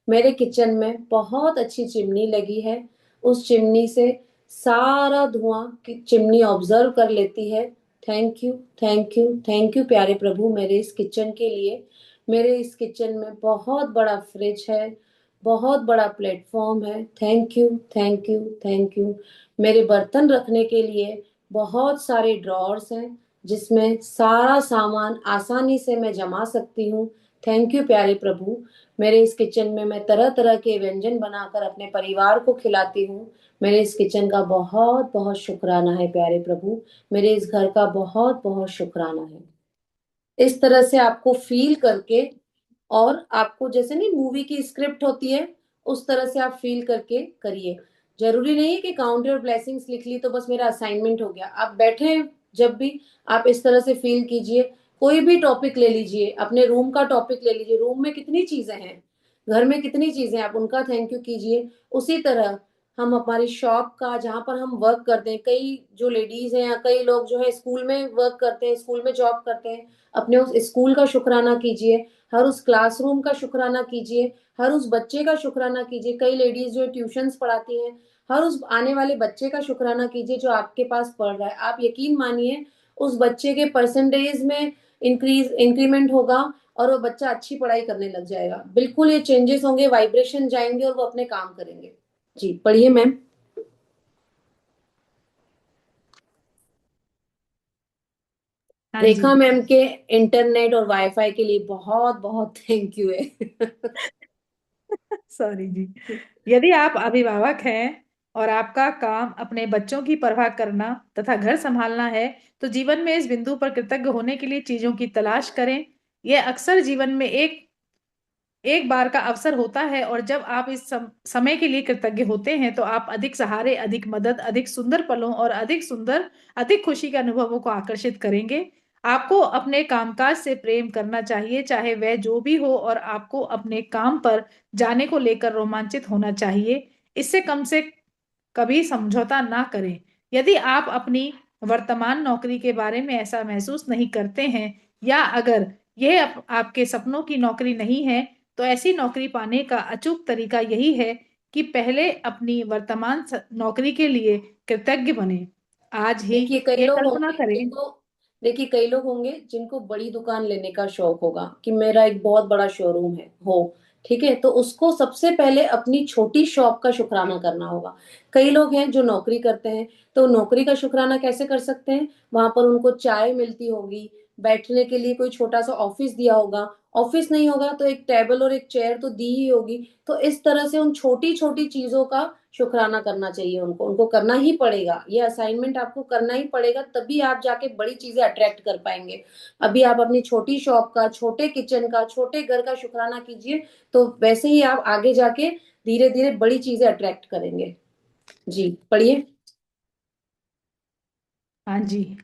मेरे किचन में बहुत अच्छी चिमनी लगी है, उस चिमनी से सारा धुआं की चिमनी ऑब्जर्व कर लेती है। Thank you, thank you, thank you प्यारे प्रभु, मेरे इस किचन के लिए। मेरे इस किचन में बहुत बड़ा फ्रिज है, बहुत बड़ा प्लेटफॉर्म है। Thank you, thank you, thank you. मेरे बर्तन रखने के लिए बहुत सारे ड्रॉर्स हैं, जिसमें सारा सामान आसानी से मैं जमा सकती हूँ। थैंक यू प्यारे प्रभु, मेरे इस किचन में मैं तरह तरह के व्यंजन बनाकर अपने परिवार को खिलाती हूँ। मेरे इस किचन का बहुत बहुत शुक्राना है प्यारे प्रभु, मेरे इस घर का बहुत बहुत शुक्राना है। इस तरह से आपको फील करके, और आपको जैसे नहीं मूवी की स्क्रिप्ट होती है, उस तरह से आप फील करके करिए। जरूरी नहीं है कि काउंट योर ब्लेसिंग्स लिख ली तो बस मेरा असाइनमेंट हो गया। आप बैठे हैं जब भी, आप इस तरह से फील कीजिए। कोई भी टॉपिक ले लीजिए, अपने रूम का टॉपिक ले लीजिए, रूम में कितनी चीजें हैं, घर में कितनी चीजें हैं, आप उनका थैंक यू कीजिए। उसी तरह हम हमारी शॉप का, जहाँ पर हम वर्क करते हैं, कई जो लेडीज हैं या कई लोग जो है स्कूल में वर्क करते हैं, स्कूल में जॉब करते हैं, अपने उस स्कूल का शुक्राना कीजिए, हर उस क्लासरूम का शुक्राना कीजिए, हर उस बच्चे का शुक्राना कीजिए। कई लेडीज जो ट्यूशंस पढ़ाती हैं, हर उस आने वाले बच्चे का शुक्राना कीजिए जो आपके पास पढ़ रहा है। आप यकीन मानिए उस बच्चे के परसेंटेज में इंक्रीमेंट होगा और वो बच्चा अच्छी पढ़ाई करने लग जाएगा। बिल्कुल ये चेंजेस होंगे, वाइब्रेशन जाएंगे और वो अपने काम करेंगे। जी पढ़िए मैम। हाँ जी। रेखा मैम के इंटरनेट और वाईफाई के लिए बहुत बहुत थैंक यू है। सॉरी जी। यदि आप अभिभावक हैं और आपका काम अपने बच्चों की परवाह करना तथा घर संभालना है, तो जीवन में इस बिंदु पर कृतज्ञ होने के लिए चीजों की तलाश करें। यह अक्सर जीवन में एक एक बार का अवसर होता है, और जब आप इस समय के लिए कृतज्ञ होते हैं तो आप अधिक सहारे, अधिक मदद, अधिक सुंदर पलों और अधिक खुशी के अनुभवों को आकर्षित करेंगे। आपको अपने कामकाज से प्रेम करना चाहिए, चाहे वह जो भी हो, और आपको अपने काम पर जाने को लेकर रोमांचित होना चाहिए। इससे कम से कभी समझौता ना करें। यदि आप अपनी वर्तमान नौकरी के बारे में ऐसा महसूस नहीं करते हैं, या अगर यह आपके सपनों की नौकरी नहीं है, तो ऐसी नौकरी पाने का अचूक तरीका यही है कि पहले अपनी वर्तमान नौकरी के लिए कृतज्ञ बने। आज ही देखिए कई ये लोग कल्पना होंगे करें। जिनको देखिए कई लोग होंगे जिनको बड़ी दुकान लेने का शौक होगा कि मेरा एक बहुत बड़ा शोरूम है हो। ठीक है, तो उसको सबसे पहले अपनी छोटी शॉप का शुक्राना करना होगा। कई लोग हैं जो नौकरी करते हैं, तो नौकरी का शुक्राना कैसे कर सकते हैं? वहां पर उनको चाय मिलती होगी, बैठने के लिए कोई छोटा सा ऑफिस दिया होगा, ऑफिस नहीं होगा तो एक टेबल और एक चेयर तो दी ही होगी। तो इस तरह से उन छोटी छोटी चीजों का शुक्राना करना चाहिए उनको, उनको करना ही पड़ेगा। ये असाइनमेंट आपको करना ही पड़ेगा, तभी आप जाके बड़ी चीजें अट्रैक्ट कर पाएंगे। अभी आप अपनी छोटी शॉप का, छोटे किचन का, छोटे घर का शुक्राना कीजिए, तो वैसे ही आप आगे जाके धीरे धीरे बड़ी चीजें अट्रैक्ट करेंगे। जी पढ़िए। हाँ जी।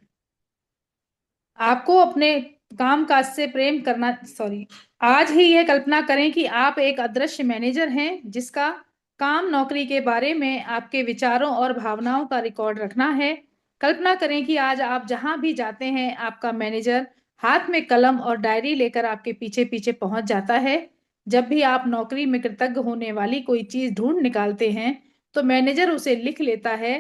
आपको अपने काम काज से प्रेम करना, सॉरी, आज ही यह कल्पना करें कि आप एक अदृश्य मैनेजर हैं जिसका काम नौकरी के बारे में आपके विचारों और भावनाओं का रिकॉर्ड रखना है। कल्पना करें कि आज आप जहां भी जाते हैं, आपका मैनेजर हाथ में कलम और डायरी लेकर आपके पीछे पीछे पहुंच जाता है। जब भी आप नौकरी में कृतज्ञ होने वाली कोई चीज ढूंढ निकालते हैं, तो मैनेजर उसे लिख लेता है।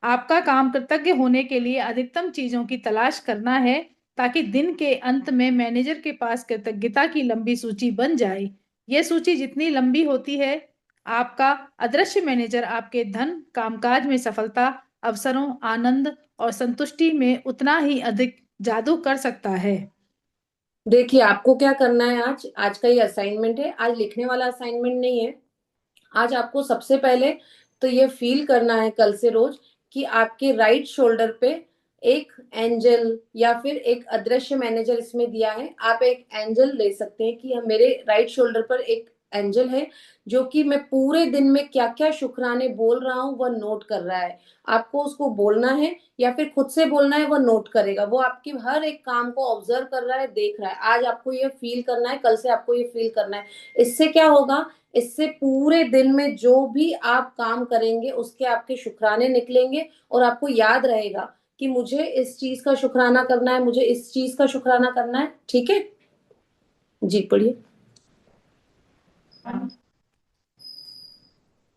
आपका काम कृतज्ञ होने के लिए अधिकतम चीजों की तलाश करना है, ताकि दिन के अंत में मैनेजर के पास कृतज्ञता की लंबी सूची बन जाए। यह सूची जितनी लंबी होती है, आपका अदृश्य मैनेजर आपके धन, कामकाज में सफलता, अवसरों, आनंद और संतुष्टि में उतना ही अधिक जादू कर सकता है। देखिए आपको क्या करना है, आज आज का ये असाइनमेंट है, आज लिखने वाला असाइनमेंट नहीं है। आज आपको सबसे पहले तो ये फील करना है कल से रोज कि आपके राइट शोल्डर पे एक एंजल या फिर एक अदृश्य मैनेजर इसमें दिया है। आप एक एंजल ले सकते हैं कि हम मेरे राइट शोल्डर पर एक एंजल है जो कि मैं पूरे दिन में क्या क्या शुक्राने बोल रहा हूँ वह नोट कर रहा है। आपको उसको बोलना है या फिर खुद से बोलना है, वह नोट करेगा। वो आपकी हर एक काम को ऑब्जर्व कर रहा है, देख रहा है। आज आपको ये फील करना है, कल से आपको ये फील करना है। इससे क्या होगा, इससे पूरे दिन में जो भी आप काम करेंगे उसके आपके शुक्राने निकलेंगे और आपको याद रहेगा कि मुझे इस चीज का शुक्राना करना है, मुझे इस चीज का शुक्राना करना है। ठीक है, जी पढ़िए।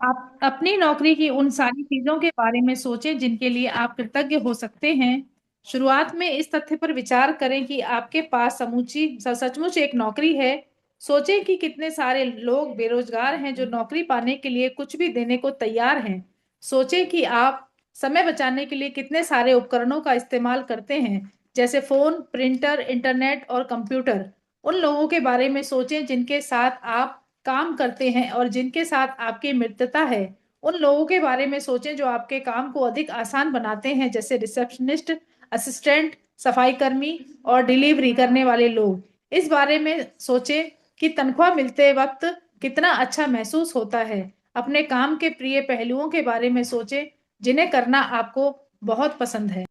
आप अपनी नौकरी की उन सारी चीजों के बारे में सोचें जिनके लिए आप कृतज्ञ हो सकते हैं। शुरुआत में इस तथ्य पर विचार करें कि आपके पास सचमुच एक नौकरी है। सोचें कि कितने सारे लोग बेरोजगार हैं जो नौकरी पाने के लिए कुछ भी देने को तैयार हैं। सोचें कि आप समय बचाने के लिए कितने सारे उपकरणों का इस्तेमाल करते हैं, जैसे फोन, प्रिंटर, इंटरनेट और कंप्यूटर। उन लोगों के बारे में सोचें जिनके साथ आप काम करते हैं और जिनके साथ आपकी मित्रता है। उन लोगों के बारे में सोचें जो आपके काम को अधिक आसान बनाते हैं, जैसे रिसेप्शनिस्ट, असिस्टेंट, सफाई कर्मी और डिलीवरी करने वाले लोग। इस बारे में सोचें कि तनख्वाह मिलते वक्त कितना अच्छा महसूस होता है। अपने काम के प्रिय पहलुओं के बारे में सोचें जिन्हें करना आपको बहुत पसंद है।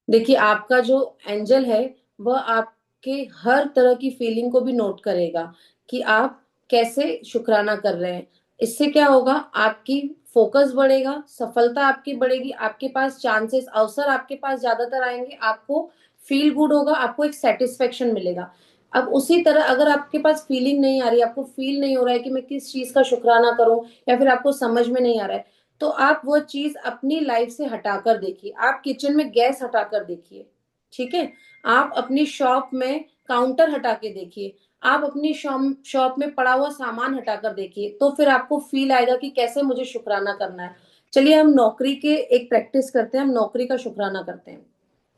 देखिए आपका जो एंजल है वह आपके हर तरह की फीलिंग को भी नोट करेगा कि आप कैसे शुक्राना कर रहे हैं। इससे क्या होगा, आपकी फोकस बढ़ेगा, सफलता आपकी बढ़ेगी, आपके पास चांसेस, अवसर आपके पास ज्यादातर आएंगे, आपको फील गुड होगा, आपको एक सेटिस्फेक्शन मिलेगा। अब उसी तरह अगर आपके पास फीलिंग नहीं आ रही, आपको फील नहीं हो रहा है कि मैं किस चीज का शुक्राना करूं, या फिर आपको समझ में नहीं आ रहा है, तो आप वो चीज अपनी लाइफ से हटाकर देखिए। आप किचन में गैस हटाकर देखिए, ठीक है। आप अपनी शॉप में काउंटर हटा के देखिए, आप अपनी शॉप शॉप में पड़ा हुआ सामान हटाकर देखिए, तो फिर आपको फील आएगा कि कैसे मुझे शुक्राना करना है। चलिए हम नौकरी के एक प्रैक्टिस करते हैं, हम नौकरी का शुक्राना करते हैं।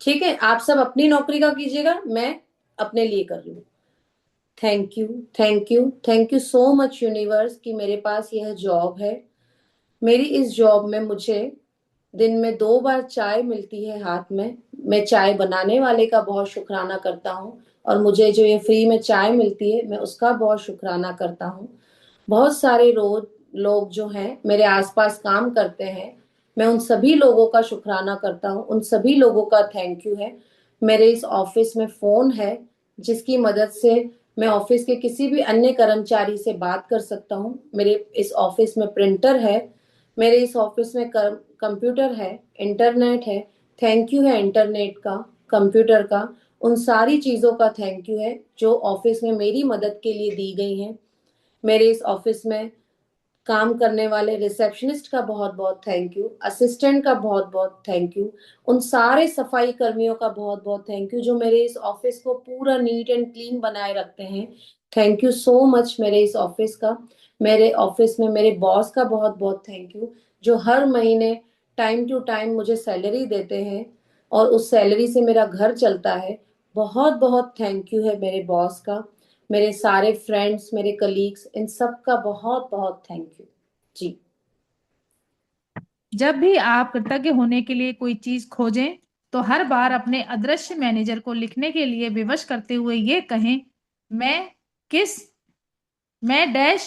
ठीक है, आप सब अपनी नौकरी का कीजिएगा, मैं अपने लिए कर रही हूँ। Thank you, thank you, thank you so much universe कि मेरे पास यह जॉब है। मेरी इस जॉब में मुझे दिन में 2 बार चाय मिलती है हाथ में। मैं चाय बनाने वाले का बहुत शुक्राना करता हूँ, और मुझे जो ये फ्री में चाय मिलती है मैं उसका बहुत शुक्राना करता हूँ। बहुत सारे रोज लोग जो हैं मेरे आसपास काम करते हैं, मैं उन सभी लोगों का शुक्राना करता हूँ, उन सभी लोगों का थैंक यू है। मेरे इस ऑफिस में फोन है जिसकी मदद से मैं ऑफिस के किसी भी अन्य कर्मचारी से बात कर सकता हूँ। मेरे इस ऑफिस में प्रिंटर है, मेरे इस ऑफिस में कंप्यूटर है, इंटरनेट है। थैंक यू है इंटरनेट का, कंप्यूटर का, उन सारी चीजों का थैंक यू है जो ऑफिस में मेरी मदद के लिए दी गई हैं। मेरे इस ऑफिस में काम करने वाले रिसेप्शनिस्ट का बहुत बहुत थैंक यू, असिस्टेंट का बहुत बहुत थैंक यू, उन सारे सफाई कर्मियों का बहुत बहुत थैंक यू जो मेरे इस ऑफिस को पूरा नीट एंड क्लीन बनाए रखते हैं। थैंक यू सो मच मेरे इस ऑफिस का। मेरे ऑफिस में मेरे बॉस का बहुत बहुत थैंक यू, जो हर महीने टाइम टू टाइम मुझे सैलरी देते हैं, और उस सैलरी से मेरा घर चलता है। बहुत बहुत थैंक यू है मेरे बॉस का। मेरे सारे फ्रेंड्स, मेरे कलीग्स, इन सब का बहुत बहुत थैंक यू जी। जब भी आप कृतज्ञ होने के लिए कोई चीज खोजें, तो हर बार अपने अदृश्य मैनेजर को लिखने के लिए विवश करते हुए ये कहें, मैं किस मैं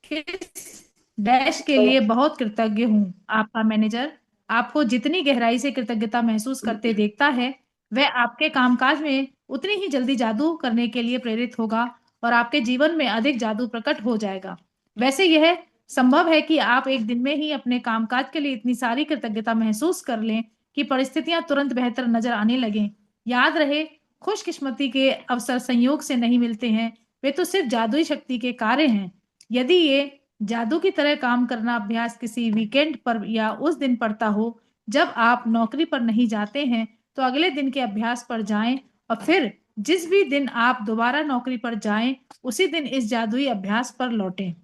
किस डैश के लिए बहुत कृतज्ञ हूँ। आपका मैनेजर आपको जितनी गहराई से कृतज्ञता महसूस करते देखता है, वह आपके कामकाज में उतनी ही जल्दी जादू करने के लिए प्रेरित होगा और आपके जीवन में अधिक जादू प्रकट हो जाएगा। वैसे यह संभव है कि आप एक दिन में ही अपने कामकाज के लिए इतनी सारी कृतज्ञता महसूस कर लें कि परिस्थितियां तुरंत बेहतर नजर आने लगें। याद रहे, खुशकिस्मती के अवसर संयोग से नहीं मिलते हैं, वे तो सिर्फ जादुई शक्ति के कार्य हैं। यदि ये जादू की तरह काम करना अभ्यास किसी वीकेंड पर या उस दिन पड़ता हो जब आप नौकरी पर नहीं जाते हैं, तो अगले दिन के अभ्यास पर जाएं और फिर जिस भी दिन आप दोबारा नौकरी पर जाएं, उसी दिन इस जादुई अभ्यास पर लौटें।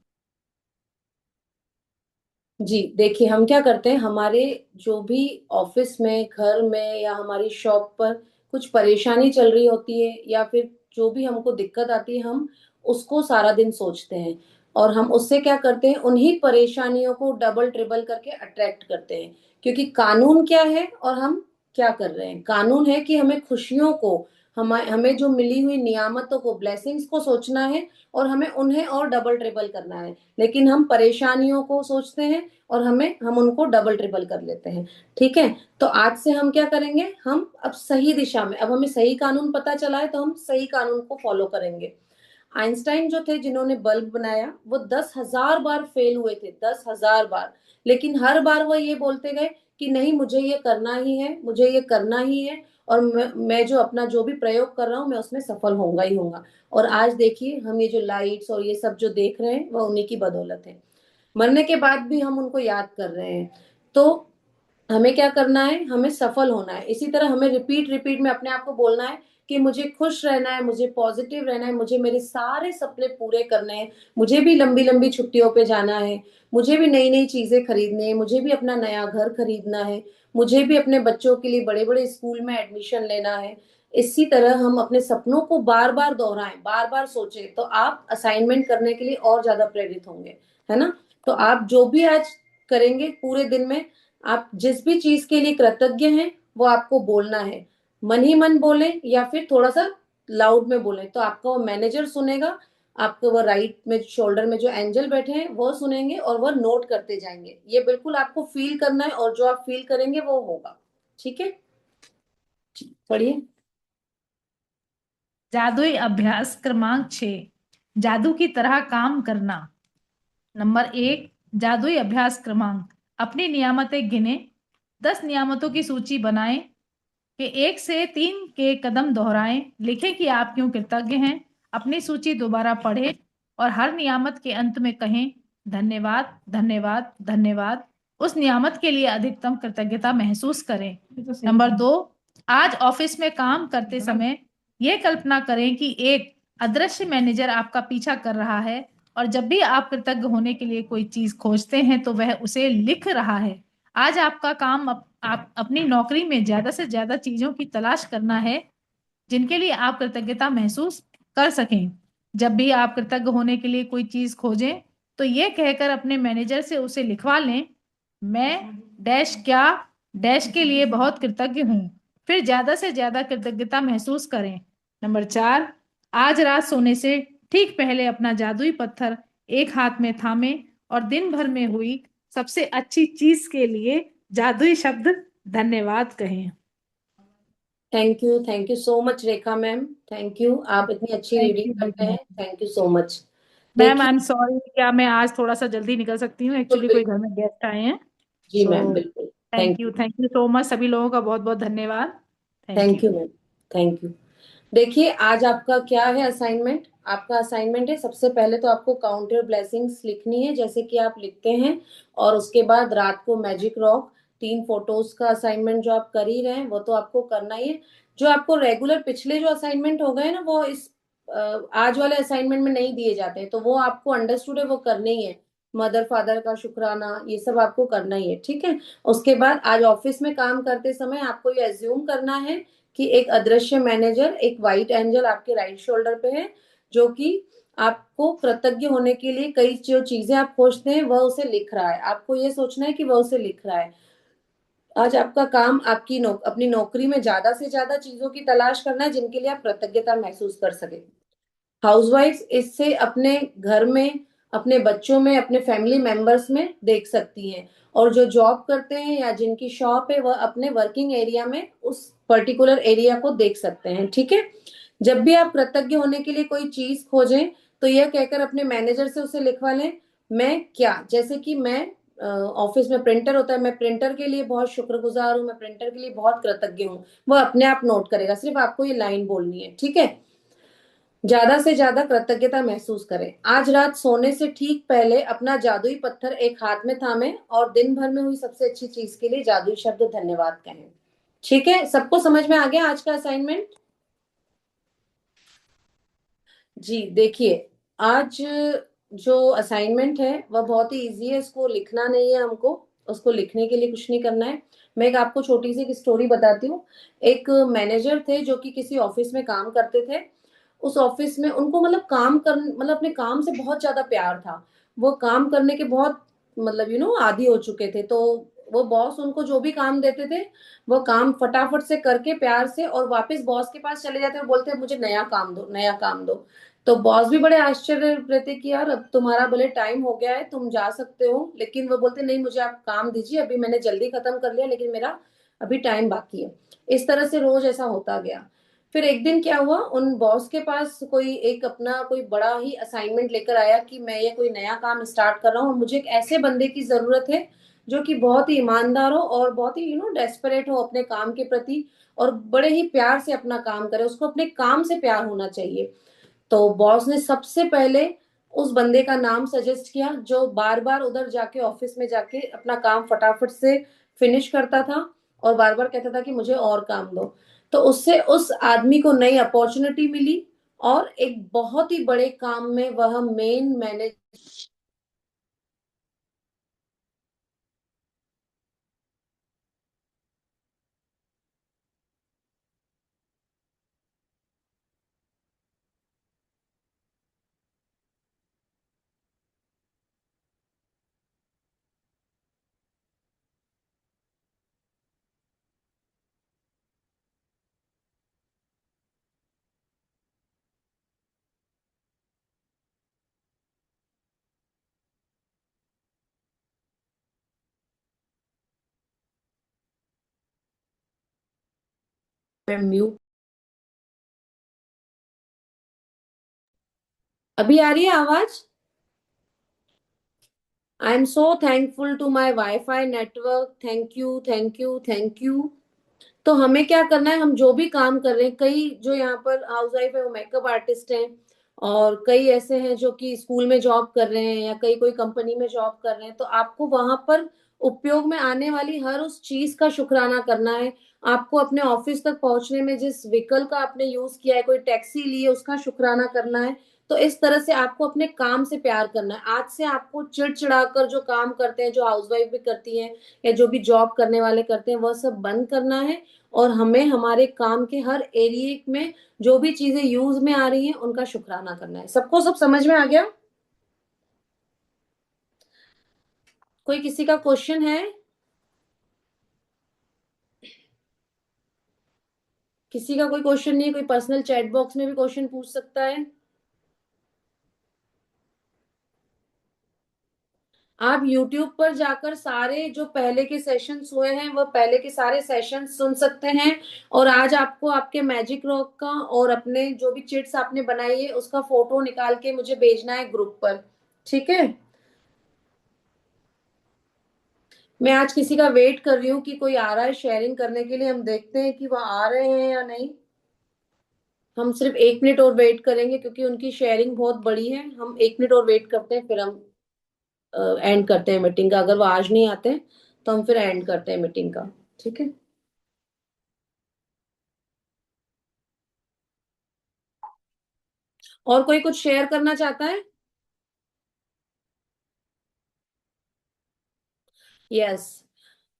जी देखिए, हम क्या करते हैं, हमारे जो भी ऑफिस में, घर में या हमारी शॉप पर कुछ परेशानी चल रही होती है, या फिर जो भी हमको दिक्कत आती है, हम उसको सारा दिन सोचते हैं, और हम उससे क्या करते हैं, उन्हीं परेशानियों को डबल ट्रिपल करके अट्रैक्ट करते हैं। क्योंकि कानून क्या है और हम क्या कर रहे हैं, कानून है कि हमें खुशियों को, हमें जो मिली हुई नियामतों को, ब्लेसिंग्स को सोचना है, और हमें उन्हें और डबल ट्रिपल करना है। लेकिन हम परेशानियों को सोचते हैं और हम उनको डबल ट्रिपल कर लेते हैं। ठीक है, तो आज से हम क्या करेंगे, हम अब सही दिशा में, अब हमें सही कानून पता चला है तो हम सही कानून को फॉलो करेंगे। आइंस्टाइन जो थे जिन्होंने बल्ब बनाया, वो 10,000 बार फेल हुए थे, 10,000 बार। लेकिन हर बार वो ये बोलते गए कि नहीं, मुझे ये करना ही है, मुझे ये करना ही है, और मैं जो अपना जो भी प्रयोग कर रहा हूँ मैं उसमें सफल होऊंगा ही होऊंगा। और आज देखिए, हम ये जो लाइट्स और ये सब जो देख रहे हैं, वह उन्हीं की बदौलत है। मरने के बाद भी हम उनको याद कर रहे हैं। तो हमें क्या करना है, हमें सफल होना है। इसी तरह हमें रिपीट रिपीट में अपने आप को बोलना है कि मुझे खुश रहना है, मुझे पॉजिटिव रहना है, मुझे मेरे सारे सपने पूरे करने हैं, मुझे भी लंबी लंबी छुट्टियों पे जाना है, मुझे भी नई नई चीजें खरीदनी है, मुझे भी अपना नया घर खरीदना है, मुझे भी अपने बच्चों के लिए बड़े बड़े स्कूल में एडमिशन लेना है। इसी तरह हम अपने सपनों को बार बार दोहराएं, बार बार सोचें, तो आप असाइनमेंट करने के लिए और ज्यादा प्रेरित होंगे, है ना। तो आप जो भी आज करेंगे पूरे दिन में, आप जिस भी चीज के लिए कृतज्ञ हैं वो आपको बोलना है। मन ही मन बोले या फिर थोड़ा सा लाउड में बोले, तो आपका वो मैनेजर सुनेगा, आपको वो राइट में शोल्डर में जो एंजल बैठे हैं वो सुनेंगे, और वो नोट करते जाएंगे। ये बिल्कुल आपको फील करना है, और जो आप फील करेंगे वो होगा। ठीक है, पढ़िए। जादुई अभ्यास क्रमांक 6, जादू की तरह काम करना। नंबर 1, जादुई अभ्यास क्रमांक, अपनी नियामतें गिने, 10 नियामतों की सूची बनाएं कि 1 से 3 के कदम दोहराएं, लिखें कि आप क्यों कृतज्ञ हैं, अपनी सूची दोबारा पढ़ें और हर नियामत के अंत में कहें धन्यवाद, धन्यवाद, धन्यवाद। उस नियामत के लिए अधिकतम कृतज्ञता महसूस करें। नंबर 2, आज ऑफिस में काम करते समय यह कल्पना करें कि एक अदृश्य मैनेजर आपका पीछा कर रहा है और जब भी आप कृतज्ञ होने के लिए कोई चीज खोजते हैं तो वह उसे लिख रहा है। आज आपका काम आप अपनी नौकरी में ज्यादा से ज्यादा चीजों की तलाश करना है जिनके लिए आप कृतज्ञता महसूस कर सकें। जब भी आप कृतज्ञ होने के लिए कोई चीज खोजें तो ये कहकर अपने मैनेजर से उसे लिखवा लें, मैं डैश क्या डैश के लिए बहुत कृतज्ञ हूँ। फिर ज्यादा से ज्यादा कृतज्ञता महसूस करें। नंबर 4, आज रात सोने से ठीक पहले अपना जादुई पत्थर एक हाथ में थामे और दिन भर में हुई सबसे अच्छी चीज के लिए जादुई शब्द धन्यवाद कहें। Thank you so much Rekha ma'am. Thank you, आप इतनी अच्छी थैंक रीडिंग यू करते मैम। हैं, thank you so much. Ma'am आई देखिए, एम सॉरी, क्या मैं आज थोड़ा सा जल्दी निकल सकती हूँ, बिल्कुल एक्चुअली कोई घर बिल्कुल। में गेस्ट आए हैं। जी मैम, सो बिल्कुल। Thank you. Thank you so much, सभी लोगों का बहुत बहुत धन्यवाद। Thank thank you. You ma'am. Thank you. देखिए, आज आपका क्या है असाइनमेंट। आपका असाइनमेंट है, सबसे पहले तो आपको काउंट योर ब्लेसिंग्स लिखनी है जैसे कि आप लिखते हैं। और उसके बाद रात को मैजिक रॉक 3 फोटोज का असाइनमेंट जो आप कर ही रहे हैं वो तो आपको करना ही है। जो आपको रेगुलर पिछले जो असाइनमेंट हो गए ना वो इस आज वाले असाइनमेंट में नहीं दिए जाते हैं, तो वो आपको अंडरस्टूड है, वो करने ही है। मदर फादर का शुक्राना, ये सब आपको करना ही है, ठीक है। उसके बाद आज ऑफिस में काम करते समय आपको ये एज्यूम करना है कि एक अदृश्य मैनेजर, एक वाइट एंजल आपके राइट शोल्डर पे है, जो कि आपको कृतज्ञ होने के लिए कई जो चीजें आप खोजते हैं वह उसे लिख रहा है। आपको ये सोचना है कि वह उसे लिख रहा है। आज आपका काम आपकी अपनी नौकरी में ज्यादा से ज्यादा चीजों की तलाश करना है जिनके लिए आप कृतज्ञता महसूस कर सके। हाउसवाइफ्स इससे अपने घर में, अपने बच्चों में, अपने फैमिली मेंबर्स में देख सकती हैं। और जो जॉब करते हैं या जिनकी शॉप है वह अपने वर्किंग एरिया में उस पर्टिकुलर एरिया को देख सकते हैं, ठीक है। जब भी आप कृतज्ञ होने के लिए कोई चीज खोजें तो यह कहकर अपने मैनेजर से उसे लिखवा लें, मैं क्या, जैसे कि मैं ऑफिस में प्रिंटर होता है, मैं प्रिंटर के लिए बहुत शुक्रगुजार हूँ, मैं प्रिंटर के लिए बहुत कृतज्ञ हूँ। वह अपने आप नोट करेगा, सिर्फ आपको ये लाइन बोलनी है, ठीक है। ज्यादा से ज्यादा कृतज्ञता महसूस करें। आज रात सोने से ठीक पहले अपना जादुई पत्थर एक हाथ में थामे और दिन भर में हुई सबसे अच्छी चीज के लिए जादुई शब्द धन्यवाद कहें। ठीक है, सबको समझ में आ गया आज का असाइनमेंट? जी देखिए, आज जो असाइनमेंट है वह बहुत ही इजी है, इसको लिखना नहीं है हमको। उसको लिखने के लिए कुछ नहीं करना है। मैं एक आपको छोटी सी एक स्टोरी बताती हूँ। एक मैनेजर थे जो कि किसी ऑफिस में काम करते थे। उस ऑफिस में उनको मतलब काम कर मतलब अपने काम से बहुत ज्यादा प्यार था। वो काम करने के बहुत मतलब आदी हो चुके थे। तो वो बॉस उनको जो भी काम देते थे वो काम फटाफट से करके प्यार से और वापस बॉस के पास चले जाते और बोलते मुझे नया काम दो, नया काम दो। तो बॉस भी बड़े आश्चर्य रहते कि यार अब तुम्हारा भले टाइम हो गया है, तुम जा सकते हो, लेकिन वो बोलते नहीं, मुझे आप काम दीजिए, अभी मैंने जल्दी खत्म कर लिया लेकिन मेरा अभी टाइम बाकी है। इस तरह से रोज ऐसा होता गया। फिर एक दिन क्या हुआ, उन बॉस के पास कोई एक अपना कोई बड़ा ही असाइनमेंट लेकर आया कि मैं ये कोई नया काम स्टार्ट कर रहा हूँ और मुझे एक ऐसे बंदे की जरूरत है जो कि बहुत ही ईमानदार हो और बहुत ही डेस्परेट हो अपने काम के प्रति और बड़े ही प्यार से अपना काम करे, उसको अपने काम से प्यार होना चाहिए। तो बॉस ने सबसे पहले उस बंदे का नाम सजेस्ट किया जो बार बार उधर जाके ऑफिस में जाके अपना काम फटाफट से फिनिश करता था और बार बार कहता था कि मुझे और काम दो। तो उससे उस आदमी को नई अपॉर्चुनिटी मिली और एक बहुत ही बड़े काम में वह मेन मैनेजर म्यूट। अभी आ रही है आवाज? I am so thankful to my wifi network, thank you thank you thank you. तो हमें क्या करना है, हम जो भी काम कर रहे हैं, कई जो यहाँ पर हाउस वाइफ है वो मेकअप आर्टिस्ट हैं, और कई ऐसे हैं जो कि स्कूल में जॉब कर रहे हैं, या कई कोई कंपनी में जॉब कर रहे हैं, तो आपको वहां पर उपयोग में आने वाली हर उस चीज का शुक्राना करना है। आपको अपने ऑफिस तक पहुंचने में जिस व्हीकल का आपने यूज किया है, कोई टैक्सी ली है, उसका शुक्राना करना है। तो इस तरह से आपको अपने काम से प्यार करना है। आज से आपको चिड़चिड़ाकर जो काम करते हैं, जो हाउसवाइफ भी करती हैं या जो भी जॉब करने वाले करते हैं, वह सब बंद करना है। और हमें हमारे काम के हर एरिया में जो भी चीजें यूज में आ रही हैं उनका शुक्राना करना है। सबको सब समझ में आ गया? कोई किसी का क्वेश्चन है? किसी का कोई क्वेश्चन नहीं है? कोई पर्सनल चैट बॉक्स में भी क्वेश्चन पूछ सकता है। आप YouTube पर जाकर सारे जो पहले के सेशंस हुए हैं, वह पहले के सारे सेशंस सुन सकते हैं। और आज आपको आपके मैजिक रॉक का और अपने जो भी चिट्स आपने बनाई है उसका फोटो निकाल के मुझे भेजना है ग्रुप पर। ठीक है? मैं आज किसी का वेट कर रही हूँ कि कोई आ रहा है शेयरिंग करने के लिए। हम देखते हैं कि वह आ रहे हैं या नहीं। हम सिर्फ 1 मिनट और वेट करेंगे क्योंकि उनकी शेयरिंग बहुत बड़ी है। हम 1 मिनट और वेट करते हैं, फिर हम एंड करते हैं मीटिंग का। अगर वो आज नहीं आते हैं तो हम फिर एंड करते हैं मीटिंग का। ठीक है? और कोई कुछ शेयर करना चाहता है? यस।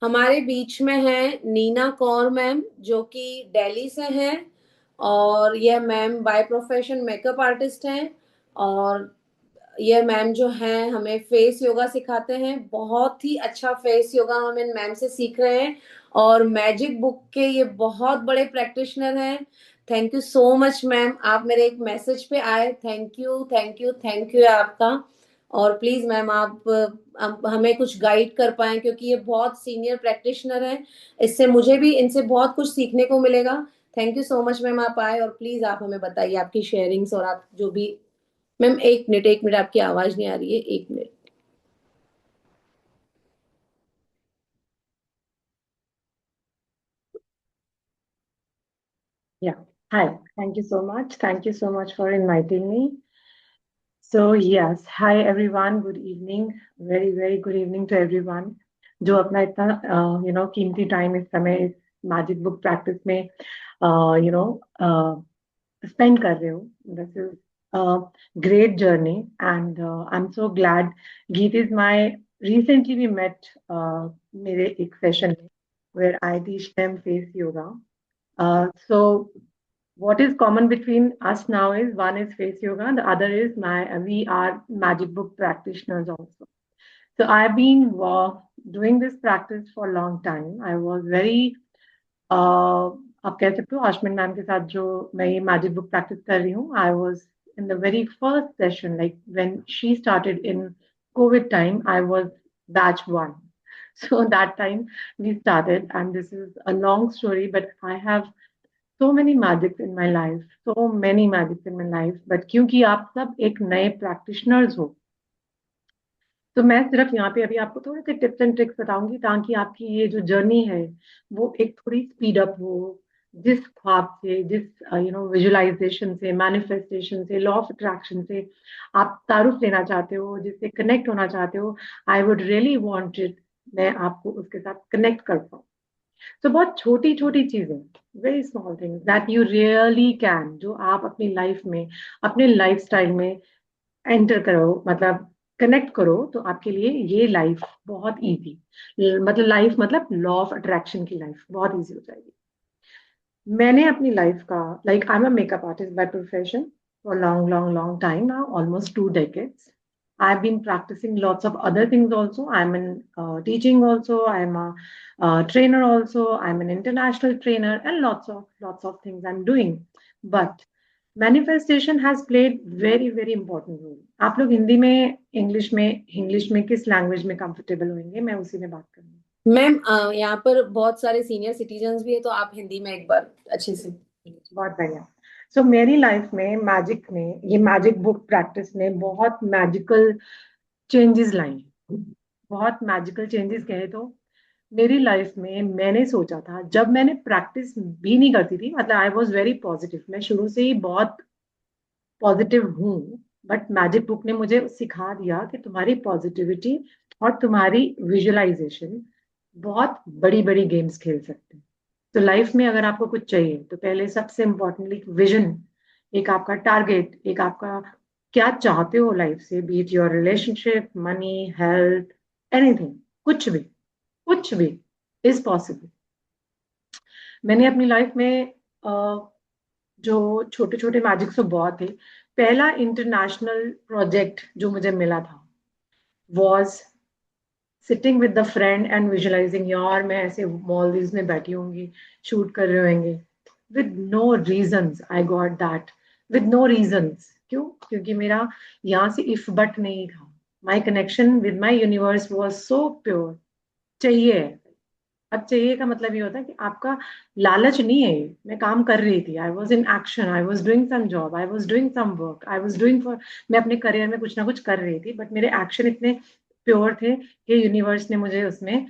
हमारे बीच में है नीना कौर मैम, जो कि दिल्ली से हैं। और यह ma'am by profession makeup artist हैं। और ये मैम जो है हमें फेस योगा सिखाते हैं। बहुत ही अच्छा फेस योगा हम इन मैम से सीख रहे हैं। और मैजिक बुक के ये बहुत बड़े प्रैक्टिशनर हैं। Thank you so much ma'am, आप मेरे एक मैसेज पे आए। Thank you thank you thank you आपका। और प्लीज मैम आप हमें कुछ गाइड कर पाए, क्योंकि ये बहुत सीनियर प्रैक्टिशनर हैं। इससे मुझे भी इनसे बहुत कुछ सीखने को मिलेगा। Thank you so much ma'am, आप आए। और प्लीज आप हमें बताइए आपकी शेयरिंग्स और आप जो भी। मैम 1 मिनट 1 मिनट, आपकी आवाज नहीं आ रही है, 1 minute. Yeah. Hi. Thank you so much. Thank you so much for inviting me. So yes, hi everyone. Good evening. Very very good evening to everyone. जो अपना इतना कीमती टाइम इस समय इस मैजिक बुक प्रैक्टिस में स्पेंड कर रहे हो. This is great journey and I'm so glad. Geet is my recently we met मेरे एक सेशन में where I teach them face yoga. So what is common between us now is one is face yoga, the other is we are magic book practitioners also. So I've been doing this practice for a long time. I was very आप कह सकते हो आशमिन ma'am के साथ जो मैं ये magic book practice कर रही हूँ. आई was in the very first session like when she started in Covid time. I was batch one. So that time we started, and this is a long story, but I have so many magics in my life, so many magics in my life. But क्योंकि आप सब एक नए practitioners हो, तो मैं सिर्फ यहाँ पे अभी आपको थोड़े से टिप्स एंड ट्रिक्स बताऊंगी ताकि आपकी ये जो जर्नी है वो एक थोड़ी स्पीड अप हो. जिस ख्वाब से, जिस विजुअलाइजेशन से, मैनिफेस्टेशन से, लॉ ऑफ अट्रैक्शन से आप तारुफ लेना चाहते हो, जिससे कनेक्ट होना चाहते हो, I would really want it मैं आपको उसके साथ कनेक्ट कर पाऊँ. तो बहुत छोटी छोटी चीजें, very small things that you really can, जो आप अपनी लाइफ में, अपने लाइफस्टाइल में एंटर करो, मतलब कनेक्ट करो, तो आपके लिए ये लाइफ बहुत इजी, मतलब लाइफ मतलब लॉ ऑफ अट्रैक्शन की लाइफ बहुत इजी हो जाएगी. मैंने अपनी लाइफ का, like I am a makeup artist by profession for a long, long, long time now, almost 2 decades. I've been practicing lots of other things also. I'm in teaching also. I'm a trainer also. I'm an international trainer, and lots of things I'm doing. But manifestation has played very very important role. आप लोग हिंदी में, English में किस language में comfortable होंगे, मैं उसी में बात करूंगी. मैम यहाँ पर बहुत सारे सीनियर सिटीजन्स भी है, तो आप हिंदी में एक बार अच्छे से। बहुत बढ़िया. सो मेरी लाइफ में मैजिक ने, ये मैजिक बुक प्रैक्टिस ने बहुत मैजिकल चेंजेस लाई. बहुत मैजिकल चेंजेस कहे तो मेरी लाइफ में मैंने सोचा था, जब मैंने प्रैक्टिस भी नहीं करती थी, मतलब आई वॉज वेरी पॉजिटिव, मैं शुरू से ही बहुत पॉजिटिव हूँ, बट मैजिक बुक ने मुझे सिखा दिया कि तुम्हारी पॉजिटिविटी और तुम्हारी विजुअलाइजेशन बहुत बड़ी बड़ी गेम्स खेल सकते हैं। तो लाइफ में अगर आपको कुछ चाहिए तो पहले सबसे इम्पोर्टेंटली विजन, एक आपका टारगेट, एक आपका क्या चाहते हो लाइफ से, B it your relationship, money, health, anything, कुछ भी इज पॉसिबल। मैंने अपनी लाइफ में जो छोटे छोटे मैजिक्स तो बहुत थे। पहला इंटरनेशनल प्रोजेक्ट जो मुझे मिला था was sitting with the friend and visualising, यार मैं ऐसे मॉलदीव्स में बैठी होंगी, शूट कर रहे होंगे, with no reasons I got that, with no reasons. क्यों? क्योंकि मेरा यहाँ से इफ बट नहीं था, my connection with my universe was so pure. चाहिए, अब चाहिए का मतलब ये होता है कि आपका लालच नहीं है ये। मैं काम कर रही थी, I was in action, I was doing some job, I was doing some work, I was doing for, मैं अपने करियर में कुछ ना कुछ कर रही थी, बट मेरे एक्शन इतने प्योर थे कि यूनिवर्स ने मुझे उसमें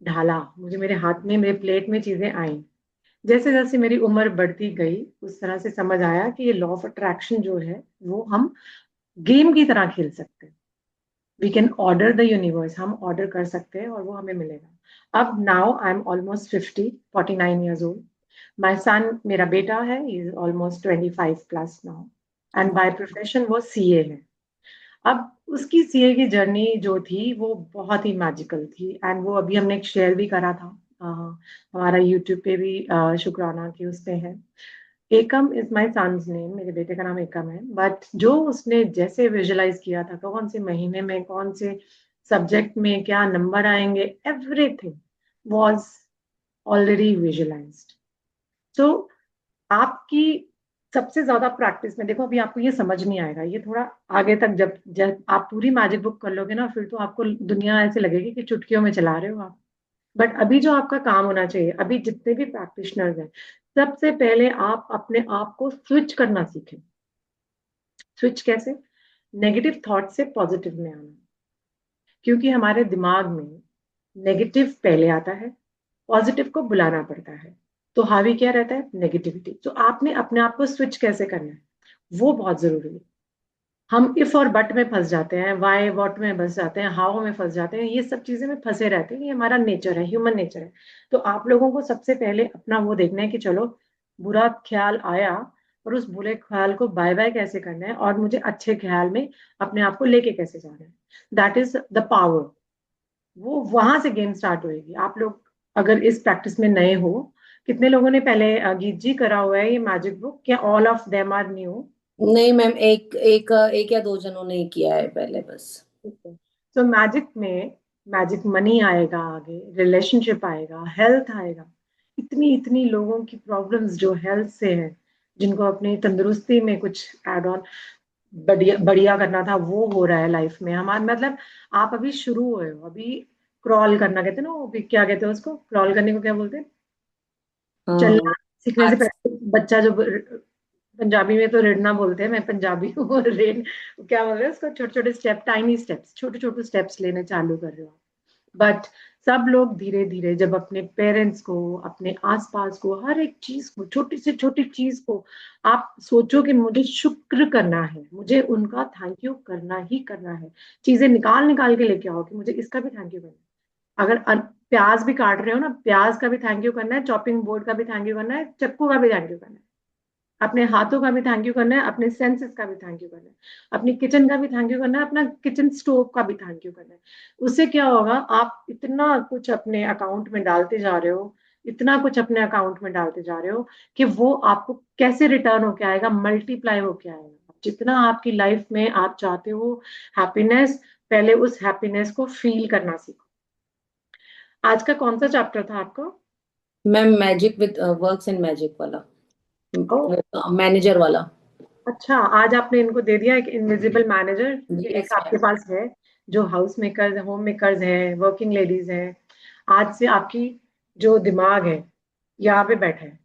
ढाला, मुझे मेरे हाथ में, मेरे प्लेट में चीजें आई। जैसे जैसे मेरी उम्र बढ़ती गई उस तरह से समझ आया कि ये लॉ ऑफ अट्रैक्शन जो है वो हम गेम की तरह खेल सकते हैं। We can order the universe, हम ऑर्डर कर सकते हैं और वो हमें मिलेगा। अब now I am almost 49 years old. My son, मेरा बेटा है, is almost 25 plus now, and by profession वो सीए है। अब उसकी सीए की जर्नी जो थी वो बहुत ही मैजिकल थी, एंड वो अभी हमने एक शेयर भी करा था, हमारा यूट्यूब पे भी, शुक्राना कि उस पे है। एकम इज माई सन्स नेम, मेरे बेटे का नाम एकम है, बट जो उसने जैसे विजुअलाइज किया था कौन से महीने में कौन से सब्जेक्ट में क्या नंबर आएंगे, एवरीथिंग वॉज ऑलरेडी विजुअलाइज्ड। तो आपकी सबसे ज्यादा प्रैक्टिस में देखो, अभी आपको ये समझ नहीं आएगा, ये थोड़ा आगे तक, जब जब आप पूरी मैजिक बुक कर लोगे ना, फिर तो आपको दुनिया ऐसे लगेगी कि चुटकियों में चला रहे हो आप। बट अभी जो आपका काम होना चाहिए, अभी जितने भी प्रैक्टिशनर्स हैं, सबसे पहले आप अपने आप को स्विच करना सीखें। स्विच कैसे? नेगेटिव थॉट से पॉजिटिव में आना, क्योंकि हमारे दिमाग में नेगेटिव पहले आता है, पॉजिटिव को बुलाना पड़ता है। तो हावी क्या रहता है? नेगेटिविटी। तो आपने अपने आप को स्विच कैसे करना है, वो बहुत जरूरी है। हम इफ और बट में फंस जाते हैं, वाई वॉट में फंस जाते हैं, हाउ में फंस जाते हैं, ये सब चीजें में फंसे रहते हैं। ये हमारा नेचर है, ह्यूमन नेचर है। तो आप लोगों को सबसे पहले अपना वो देखना है कि चलो, बुरा ख्याल आया और उस बुरे ख्याल को बाय बाय कैसे करना है, और मुझे अच्छे ख्याल में अपने आप को लेके कैसे जाना है। That is the power. वो वहां से गेम स्टार्ट होएगी। आप लोग अगर इस प्रैक्टिस में नए हो, कितने लोगों ने पहले गीत जी करा हुआ है ये मैजिक बुक? क्या all of them are new? नहीं मैम, एक या दो जनों ने ही किया है पहले बस। तो मैजिक में मैजिक मनी आएगा, आगे रिलेशनशिप आएगा, हेल्थ आएगा। इतनी इतनी लोगों की प्रॉब्लम्स जो हेल्थ से है, जिनको अपनी तंदुरुस्ती में कुछ एड ऑन बढ़िया बढ़िया करना था, वो हो रहा है लाइफ में हमारे। मतलब आप अभी शुरू हुए हो, अभी क्रॉल करना कहते हैं ना, वो भी क्या कहते हैं उसको, क्रॉल करने को क्या बोलते हैं? चलना सीखने से आज पहले बच्चा जो, पंजाबी में तो रिड़ना बोलते हैं, मैं पंजाबी हूँ, और रेड क्या बोल रहे हैं उसको, छोटे छोटे स्टेप, टाइनी स्टेप्स, छोटे छोटे स्टेप्स लेने चालू कर रहे हो। बट सब लोग धीरे धीरे जब अपने पेरेंट्स को, अपने आसपास को, हर एक चीज को, छोटी से छोटी चीज को आप सोचो कि मुझे शुक्र करना है, मुझे उनका थैंक यू करना ही करना है। चीजें निकाल निकाल के लेके आओ कि मुझे इसका भी थैंक यू करना है। अगर प्याज भी काट रहे हो ना, प्याज का भी थैंक यू करना है, चॉपिंग बोर्ड का भी थैंक यू करना है, चक्कू का भी थैंक यू करना है, अपने हाथों का भी थैंक यू करना है, अपने सेंसेस का भी थैंक यू करना है, अपनी किचन का भी थैंक यू करना है, अपना किचन स्टोव का भी थैंक यू करना है। उससे क्या होगा, आप इतना कुछ अपने अकाउंट में डालते जा रहे हो, इतना कुछ अपने अकाउंट में डालते जा रहे हो कि वो आपको कैसे रिटर्न होके आएगा, मल्टीप्लाई होके आएगा। जितना आपकी लाइफ में आप चाहते हो हैप्पीनेस, पहले उस हैप्पीनेस को फील करना सीखो। आज का कौन सा चैप्टर था आपका? Ma'am magic with works in magic वाला, ओ, मैनेजर वाला। अच्छा, आज आपने इनको दे दिया एक इनविजिबल मैनेजर, कि एक यस आपके मैम। पास है, जो हाउस मेकर्स, होम मेकर्स हैं, वर्किंग लेडीज हैं। आज से आपकी जो दिमाग है यहाँ पे बैठा है।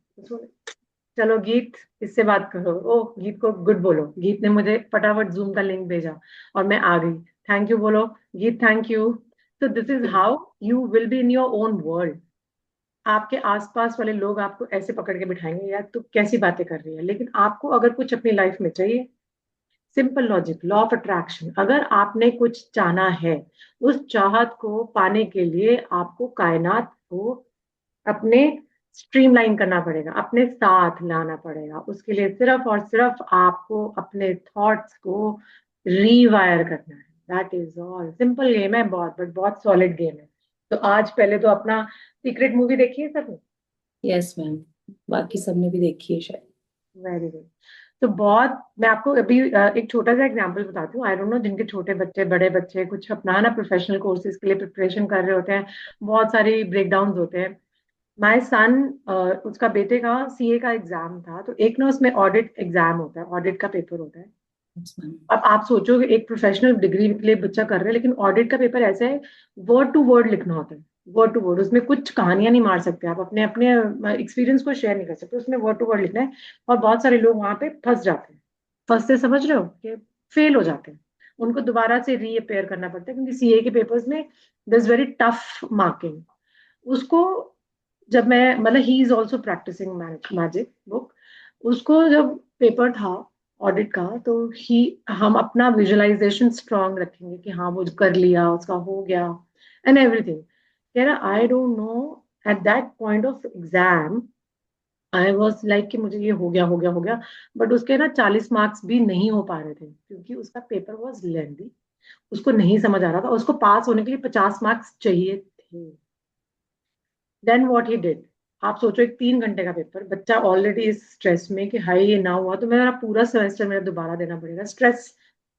चलो गीत, इससे बात करो। ओ, गीत को गुड बोलो। गीत ने मुझे फटाफट जूम का लिंक भेजा और मैं आ गई। थैंक यू बोलो गीत, थैंक यू। तो this is how you will be in your own world. आपके आसपास वाले लोग आपको ऐसे पकड़ के बिठाएंगे, यार तू कैसी बातें कर रही है, लेकिन आपको अगर कुछ अपनी लाइफ में चाहिए, simple logic, law of attraction, अगर आपने कुछ चाहना है, उस चाहत को पाने के लिए आपको कायनात को अपने स्ट्रीमलाइन करना पड़ेगा, अपने साथ लाना पड़ेगा। उसके लिए सिर्फ और सिर्फ आपको अपने थॉट्स को रीवायर करना है। That is all. Simple game है बहुत, बट बहुत सॉलिड गेम है। तो आज पहले तो अपना सीक्रेट मूवी देखी है सबने? यस मैम, बाकी सबने भी देखी है शायद। Very good. तो बहुत, मैं आपको अभी एक छोटा सा एग्जांपल बताती हूँ। आई डोंट नो, जिनके छोटे बच्चे, बड़े बच्चे कुछ अपना ना प्रोफेशनल कोर्सेज के लिए प्रिपरेशन कर रहे होते हैं, बहुत सारी ब्रेकडाउन होते हैं। माय सन, उसका बेटे का सीए का एग्जाम था, तो एक ना उसमें ऑडिट एग्जाम होता है, ऑडिट का पेपर होता है। Yes ma'am. अब आप सोचो कि एक प्रोफेशनल डिग्री के लिए बच्चा कर रहा है, लेकिन ऑडिट का पेपर ऐसा है, वर्ड टू वर्ड लिखना होता है। वर्ड टू वर्ड, उसमें कुछ कहानियां नहीं मार सकते आप, अपने अपने एक्सपीरियंस को शेयर नहीं कर सकते, उसमें वर्ड टू वर्ड लिखना है। और बहुत सारे लोग वहां पे फंस जाते हैं। फंसते समझ रहे हो, कि फेल हो जाते हैं। उनको दोबारा से रीअपेयर करना पड़ता है, क्योंकि सीए के पेपर्स में दिस वेरी टफ मार्किंग। उसको, जब मैं, मतलब he is also practising magic book, उसको जब पेपर था ऑडिट का, तो ही, हम अपना विजुअलाइजेशन स्ट्रांग रखेंगे कि हाँ वो कर लिया, उसका हो गया एंड एवरीथिंग। कह रहा I don't know, at that point of exam I was like कि मुझे ये हो गया, हो गया, हो गया। बट उसके ना 40 मार्क्स भी नहीं हो पा रहे थे, क्योंकि उसका पेपर वॉज लेंदी। उसको नहीं समझ आ रहा था, उसको पास होने के लिए 50 मार्क्स चाहिए थे। देन व्हाट ही डिड, आप सोचो, एक 3 घंटे का पेपर, बच्चा ऑलरेडी इस स्ट्रेस में कि हाई ये ना हुआ तो मेरा पूरा सेमेस्टर मेरा दोबारा देना पड़ेगा, स्ट्रेस।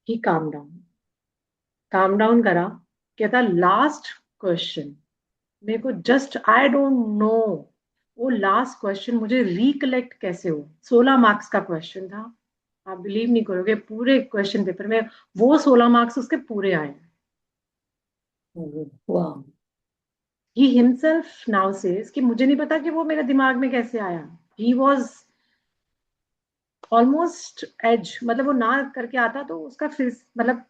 ही काम डाउन, काम डाउन करा। कहता लास्ट क्वेश्चन, मेरे को जस्ट आई डोंट नो, वो लास्ट क्वेश्चन मुझे रिकलेक्ट कैसे हो। 16 मार्क्स का क्वेश्चन था। आप बिलीव नहीं करोगे, पूरे क्वेश्चन पेपर में वो 16 मार्क्स उसके पूरे आए। वाह। ही हिमसेल्फ नाउ सेज कि मुझे नहीं पता कि वो मेरे दिमाग में कैसे आया। ही वॉज ऑलमोस्ट एज, मतलब वो ना करके आता तो उसका फिर, मतलब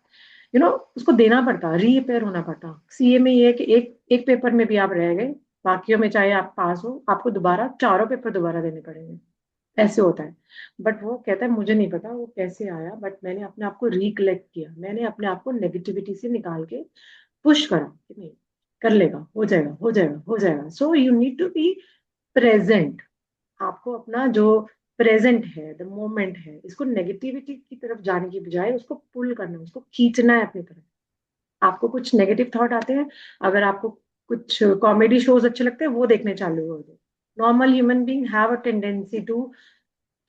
उसको देना पड़ता, रीअपेयर होना पड़ता। सीए में ये है कि एक एक पेपर में भी आप रह गए, बाकियों में चाहे आप पास हो, आपको दोबारा चारों पेपर दोबारा देने पड़ेंगे। ऐसे होता है। बट वो कहता है मुझे नहीं पता वो कैसे आया, बट मैंने अपने आप को रिकलेक्ट किया, मैंने अपने आप को नेगेटिविटी से निकाल के पुश करा कि नहीं, कर लेगा, हो जाएगा, हो जाएगा, हो जाएगा। So you need to be present. आपको अपना जो प्रेजेंट है, द मोमेंट है, इसको नेगेटिविटी की तरफ जाने की बजाय उसको पुल करना है, उसको खींचना है अपनी तरफ। आपको कुछ नेगेटिव थॉट आते हैं, अगर आपको कुछ कॉमेडी शोज अच्छे लगते हैं, वो देखने चालू हो जाए। Normal human being have a tendency to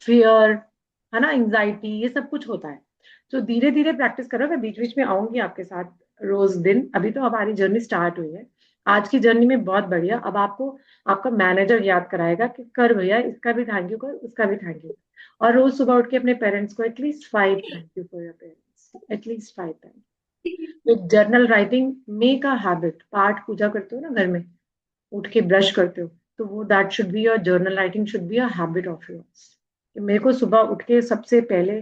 fear, है ना, एंजाइटी, ये सब कुछ होता है। तो धीरे धीरे प्रैक्टिस करो, मैं बीच बीच में आऊंगी आपके साथ रोज दिन। अभी तो हमारी जर्नी स्टार्ट हुई है। आज की जर्नी में बहुत बढ़िया। अब आपको आपका मैनेजर याद कराएगा कि कर भैया, इसका भी थैंक यू कर, उसका भी थैंक यू। और रोज सुबह उठ के अपने पेरेंट्स को at least 5 thank you for your parents, at least 5 thank. एक journal writing make a habit. पाठ पूजा करते हो ना घर में, उठ के ब्रश करते हो, तो वो that should be your journal writing, should be a habit of yours. मेरे को सुबह उठ के सबसे पहले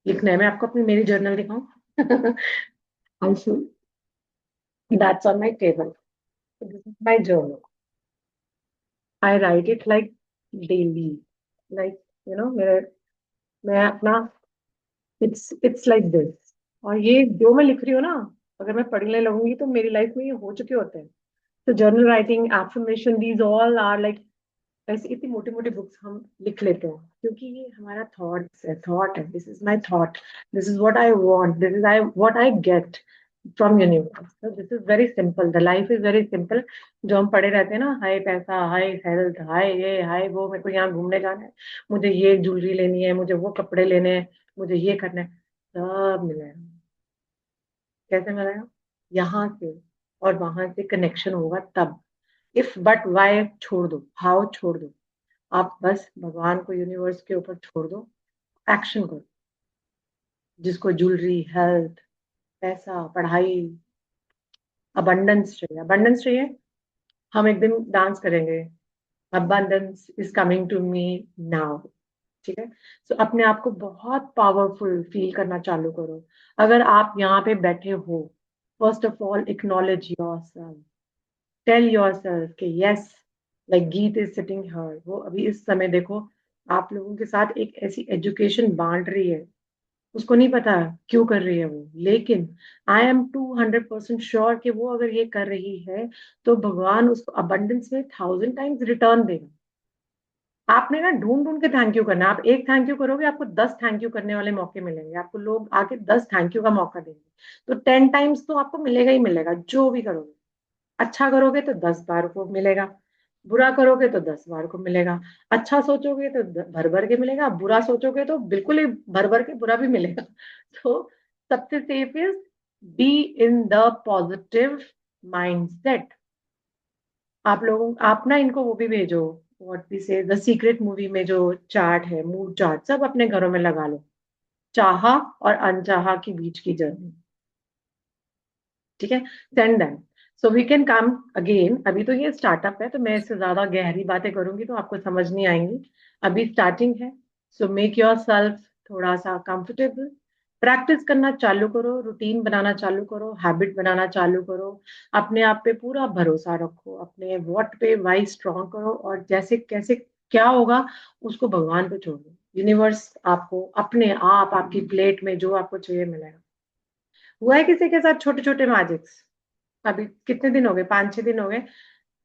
लिखना है। मैं आपको अपनी मेरी जर्नल दिखाऊं? That's on my table, this is my journal. I right it like daily, like मेरे, मैं अपना, इट्स लाइक दिस। और ये जो मैं लिख रही हूँ ना, अगर मैं पढ़ने लगूंगी तो मेरी लाइफ में ये हो चुके होते हैं। तो journal writing, affirmation, these all are like, ऐसी इतनी मोटी मोटी बुक्स हम लिख लेते हैं, क्योंकि ये हमारा थॉट्स है, थॉट है, this is my thought, this is what I want, this is I what I get from universe. तो this is very simple, the life is very simple. जो हम पढ़े रहते हैं ना, हाय पैसा, हाय हेल्थ, हाय ये, हाय वो, मेरे को यहाँ घूमने जाना है, मुझे ये ज्वेलरी लेनी है, मुझे वो कपड़े लेने हैं, मुझे ये करना है, सब मिलेगा। कैसे मिलेगा? यहाँ से और वहां से कनेक्शन होगा तब। इफ बट वाई छोड़ दो, हाउ छोड़ दो। आप बस भगवान को, यूनिवर्स के ऊपर छोड़ दो, एक्शन करो। जिसको ज्वेलरी, हेल्थ, पैसा, पढ़ाई, अबंडेंस चाहिए, अबंडेंस चाहिए, हम एक दिन डांस करेंगे, abundance is coming to me now. ठीक है। सो अपने आप को बहुत पावरफुल फील करना चालू करो। अगर आप यहाँ पे बैठे हो, first of all acknowledge yourself, tell yourself कि yes, like Geet is sitting here, वो अभी इस समय देखो आप लोगों के साथ एक ऐसी एजुकेशन बांट रही है, उसको नहीं पता क्यों कर रही है वो, लेकिन आई एम 200% श्योर कि वो अगर ये कर रही है तो भगवान उसको अबंडेंस में 1000 टाइम्स रिटर्न देगा। आपने ना ढूंढ ढूंढ के थैंक यू करना, आप एक थैंक यू करोगे आपको 10 थैंक यू करने वाले मौके मिलेंगे, आपको लोग आके 10 थैंक यू का मौका देंगे। तो 10 टाइम्स तो आपको मिलेगा ही मिलेगा जो भी करोगे। अच्छा करोगे तो 10 बार को मिलेगा, बुरा करोगे तो 10 बार को मिलेगा। अच्छा सोचोगे तो भर भर के मिलेगा, बुरा सोचोगे तो बिल्कुल ही भर भर के बुरा भी मिलेगा। तो सबसे safe is be in the positive mindset. आप लोगों, आप ना इनको वो भी भेजो, व्हाट वी से द सीक्रेट मूवी में जो चार्ट है, मूड चार्ट, सब अपने घरों में लगा लो, चाहा और अनचाहा के बीच की जर्नी। ठीक है, send them, so we can come again. अभी तो ये स्टार्टअप है तो मैं इससे ज्यादा गहरी बातें करूंगी तो आपको समझ नहीं आएंगी, अभी स्टार्टिंग है। सो मेक योर सेल्फ थोड़ा सा कंफर्टेबल, प्रैक्टिस करना चालू करो, रूटीन बनाना चालू करो, हैबिट बनाना चालू करो, अपने आप पे पूरा भरोसा रखो, अपने व्हाट पे वाई स्ट्रॉन्ग करो, और जैसे कैसे क्या होगा उसको भगवान पे छोड़ दो। यूनिवर्स आपको अपने आप आपकी प्लेट में जो आपको चाहिए मिलेगा। हुआ है किसी के साथ छोटे छोटे मैजिक्स? अभी कितने दिन हो गए, 5-6 दिन हो गए।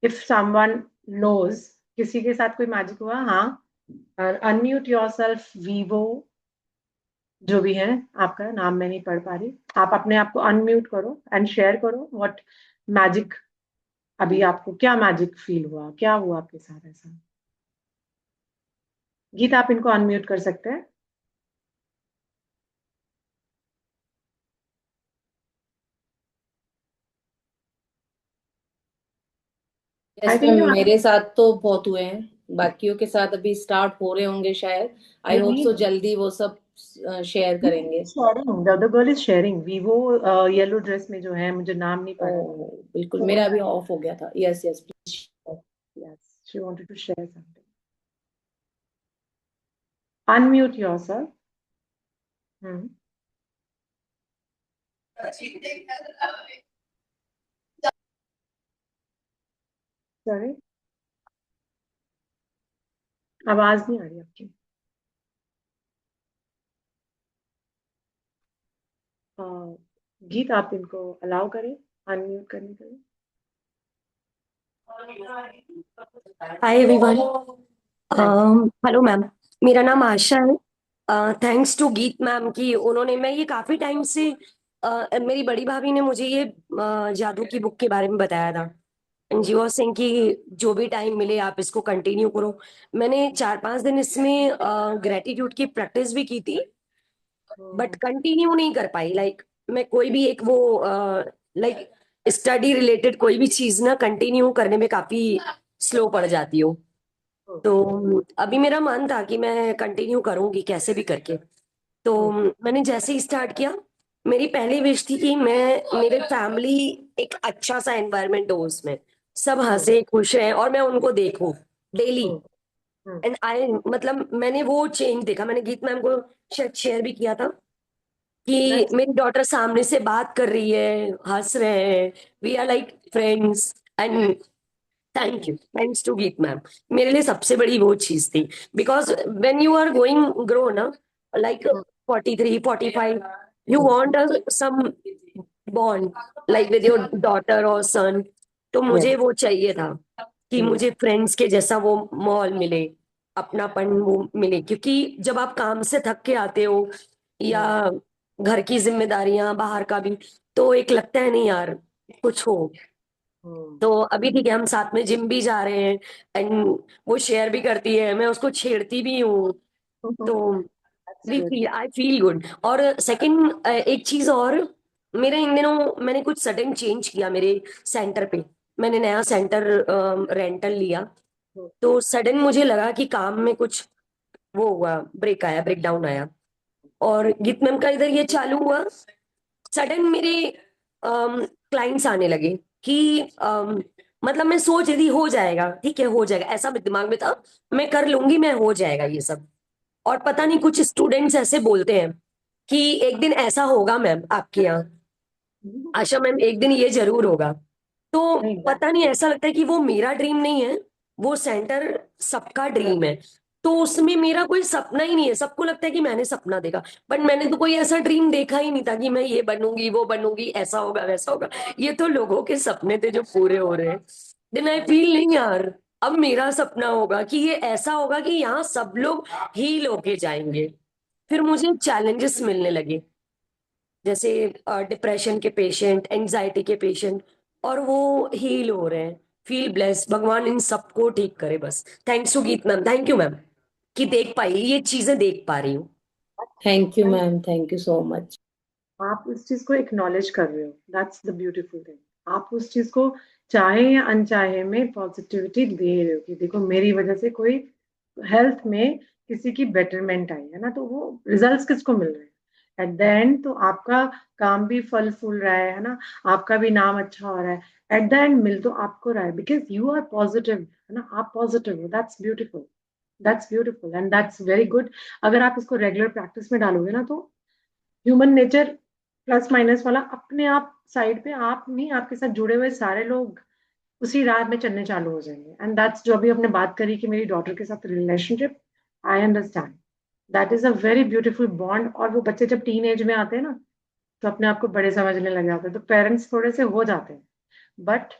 इफ समवन नोज, किसी के साथ कोई मैजिक हुआ? हाँ, अनम्यूट योर सेल्फ वीवो, जो भी है, आपका नाम मैं नहीं पढ़ पा रही, आप अपने आप को अनम्यूट करो एंड शेयर करो व्हाट मैजिक, अभी आपको क्या मैजिक फील हुआ, क्या हुआ आपके साथ ऐसा? गीत, आप इनको अनम्यूट कर सकते हैं? आई यस मैम, थिंक यू मेरे साथ तो बहुत हुए हैं, बाकियों के साथ अभी स्टार्ट हो रहे होंगे शायद। आई होप सो जल्दी वो सब शेयर करेंगे। Sharing, the other girl is sharing Vivo, yellow dress में जो है, मुझे नाम नहीं ओ, पड़ा। बिल्कुल मेरा अभी ऑफ हो गया था। Yes yes please. Yes, she wanted to share something. Unmute yourself. Hmm. Sorry, आवाज नहीं आ रही आपकी। गीत, आप इनको अलाउ करें अनम्यूट करने के लिए। Hi everyone. Thank hello ma'am, मेरा नाम आशा है। थैंक्स टू गीत मैम की उन्होंने, मैं ये काफी टाइम से मेरी बड़ी भाभी ने मुझे ये जादू की बुक के बारे में बताया था। एंड जी वॉज सेइंग कि जो भी टाइम मिले आप इसको कंटिन्यू करो। मैंने 4-5 दिन इसमें ग्रेटिट्यूड की प्रैक्टिस भी की थी, बट यू। कंटिन्यू नहीं कर पाई। लाइक मैं कोई भी एक वो लाइक स्टडी रिलेटेड कोई भी चीज ना कंटिन्यू करने में काफी स्लो पड़ जाती हूँ। तो अभी मेरा मन था कि मैं कंटिन्यू करूंगी कैसे भी करके। तो मैंने जैसे ही स्टार्ट किया, मेरी पहली विश थी कि मैं, मेरे फैमिली एक अच्छा सा एनवायरनमेंट हो उसमें, सब हंसे खुश हैं और मैं उनको देखूं डेली। एंड आई मतलब मैंने वो चेंज देखा, मैंने गीत मैम को शायद शेयर भी किया था कि मेरी डॉटर सामने से बात कर रही है, हंस रहे हैं, we are like friends. And thank you, thanks to Geet ma'am. मेरे लिए सबसे बड़ी वो चीज थी, because when you are going grow ना, like 43-45, you want some bond like with your daughter और सन। तो मुझे वो चाहिए था कि मुझे फ्रेंड्स के जैसा वो माहौल मिले, अपनापन वो मिले, क्योंकि जब आप काम से थक के आते हो या घर की जिम्मेदारियां बाहर का भी, तो एक लगता है नहीं यार कुछ हो। तो अभी ठीक है, हम साथ में जिम भी जा रहे हैं एंड वो शेयर भी करती है, मैं उसको छेड़ती भी हूँ। तो we feel, I feel good. और सेकंड एक चीज और, मेरे इन दिनों मैंने कुछ सडन चेंज किया मेरे सेंटर पे। मैंने नया सेंटर रेंटल लिया, तो सडन मुझे लगा कि काम में कुछ वो हुआ, ब्रेक आया, ब्रेक डाउन आया। और गीत मैम का इधर ये चालू हुआ, सडन मेरे क्लाइंट्स आने लगे कि मतलब मैं सोच रही थी हो जाएगा, ठीक है हो जाएगा, ऐसा मेरे दिमाग में था, मैं कर लूंगी, मैं हो जाएगा ये सब। और पता नहीं कुछ स्टूडेंट्स ऐसे बोलते हैं कि एक दिन ऐसा होगा मैम आपके यहाँ, आशा मैम एक दिन ये जरूर होगा। तो नहीं, पता नहीं ऐसा लगता है कि वो मेरा ड्रीम नहीं है, वो सेंटर सबका ड्रीम है। तो उसमें मेरा कोई सपना ही नहीं है, सबको लगता है कि मैंने सपना देखा, बट मैंने तो कोई ऐसा ड्रीम देखा ही नहीं था कि मैं ये बनूंगी वो बनूंगी ऐसा होगा वैसा होगा। ये तो लोगों के सपने थे जो पूरे हो रहे हैं। देन आई फील नहीं यार, अब मेरा सपना होगा कि ये ऐसा होगा कि यहाँ सब लोग हील होके जाएंगे। फिर मुझे चैलेंजेस मिलने लगे, जैसे डिप्रेशन के पेशेंट, एंजाइटी के पेशेंट, और वो हील हो रहे हैं। फील ब्लेस, भगवान इन सबको ठीक करे बस। Thanks to Geet ma'am, thank you ma'am कि देख पाई, ये चीजें देख पा रही हूँ। Thank you ma'am, thank you so much. आप उस चीज को एक्नॉलेज कर रहे हो, दैट्स द ब्यूटीफुल थिंग। आप उस चीज को चाहे या अनचाहे में पॉजिटिविटी दे रहे हो कि देखो मेरी वजह से कोई हेल्थ में किसी की बेटरमेंट आई है ना, तो वो रिजल्ट्स किसको मिल रहे हैं एट द एंड, तो आपका काम भी फल फूल रहा है ना, आपका भी नाम अच्छा हो रहा है। एट द एंड मिल तो आपको रहा है बिकॉज यू आर पॉजिटिव, है ना, आप पॉजिटिव हो। That's beautiful, that's beautiful and that's very good. अगर आप इसको रेगुलर प्रैक्टिस में डालोगे ना, तो ह्यूमन नेचर प्लस माइनस वाला अपने आप साइड पे, आप नहीं, आपके साथ जुड़े हुए सारे लोग उसी राह में चलने चालू हो जाएंगे। एंड दैट्स जो अभी आपने बात करी कि मेरी डॉटर के साथ relationship, I understand, that is a very beautiful bond. और वो बच्चे जब टीन एज में आते हैं ना, तो अपने आप को बड़े समझने लग जाते हैं, तो पेरेंट्स थोड़े से हो जाते हैं। बट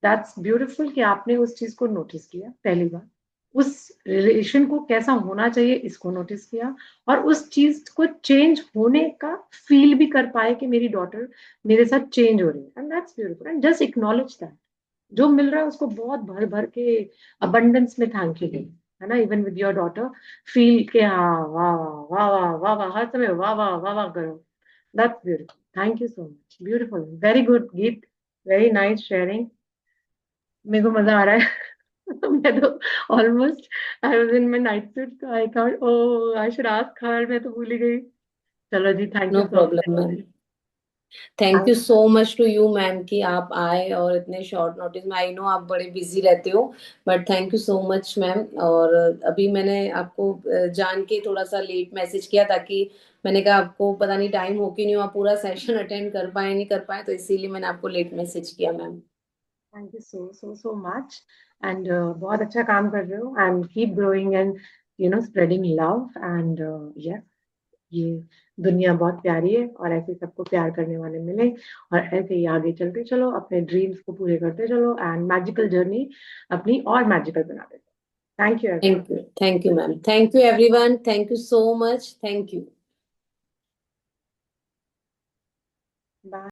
दैट्स ब्यूटीफुल कि आपने उस चीज को नोटिस किया पहली बार, उस रिलेशन को कैसा होना चाहिए इसको नोटिस किया, और उस चीज को चेंज होने का फील भी कर पाए कि मेरी डॉटर मेरे साथ चेंज हो रही है। And that's beautiful and just acknowledge that. जो मिल रहा है उसको बहुत भर भर के अबंडेंस में थैंक यू, है ना, even with your daughter. Feel के हाँ, वाह वाह वाह वाह वाह वाह, हर समय वाह वाह वाह वाह करो। That's beautiful, thank you so much, beautiful, very good Geet, very nice sharing. मेरे को मजा आ रहा है। मैं तो almost, I was in my night suit, तो I thought oh I should ask her, मैं तो भूल ही गई। चलो जी, thank no you so problem ma'am, thank you much. So much to you ma'am कि आप आए और इतने शॉर्ट नोटिस में। आई नो आप बड़े बिजी रहते हो, but thank you so much ma'am. और अभी मैंने आपको जान के थोड़ा सा लेट मैसेज किया, ताकि मैंने कहा आपको पता नहीं टाइम हो कि नहीं हो, आप पूरा सेशन अटेंड कर पाए नहीं कर पाए, तो इसीलिए मैंने आपको लेट मैसेज किया ma'am. Thank you so so so much and बहुत अच्छा काम कर रहे हो and keep growing and spreading love and yes, ये दुनिया बहुत प्यारी है और ऐसे सबको प्यार करने वाले मिले, और ऐसे ही आगे चलते चलो, अपने ड्रीम्स को पूरे करते चलो एंड मैजिकल जर्नी अपनी और मैजिकल बनाते चलो। Thank you everyone. Thank you ma'am, thank you everyone, thank you so much, thank you. Bye.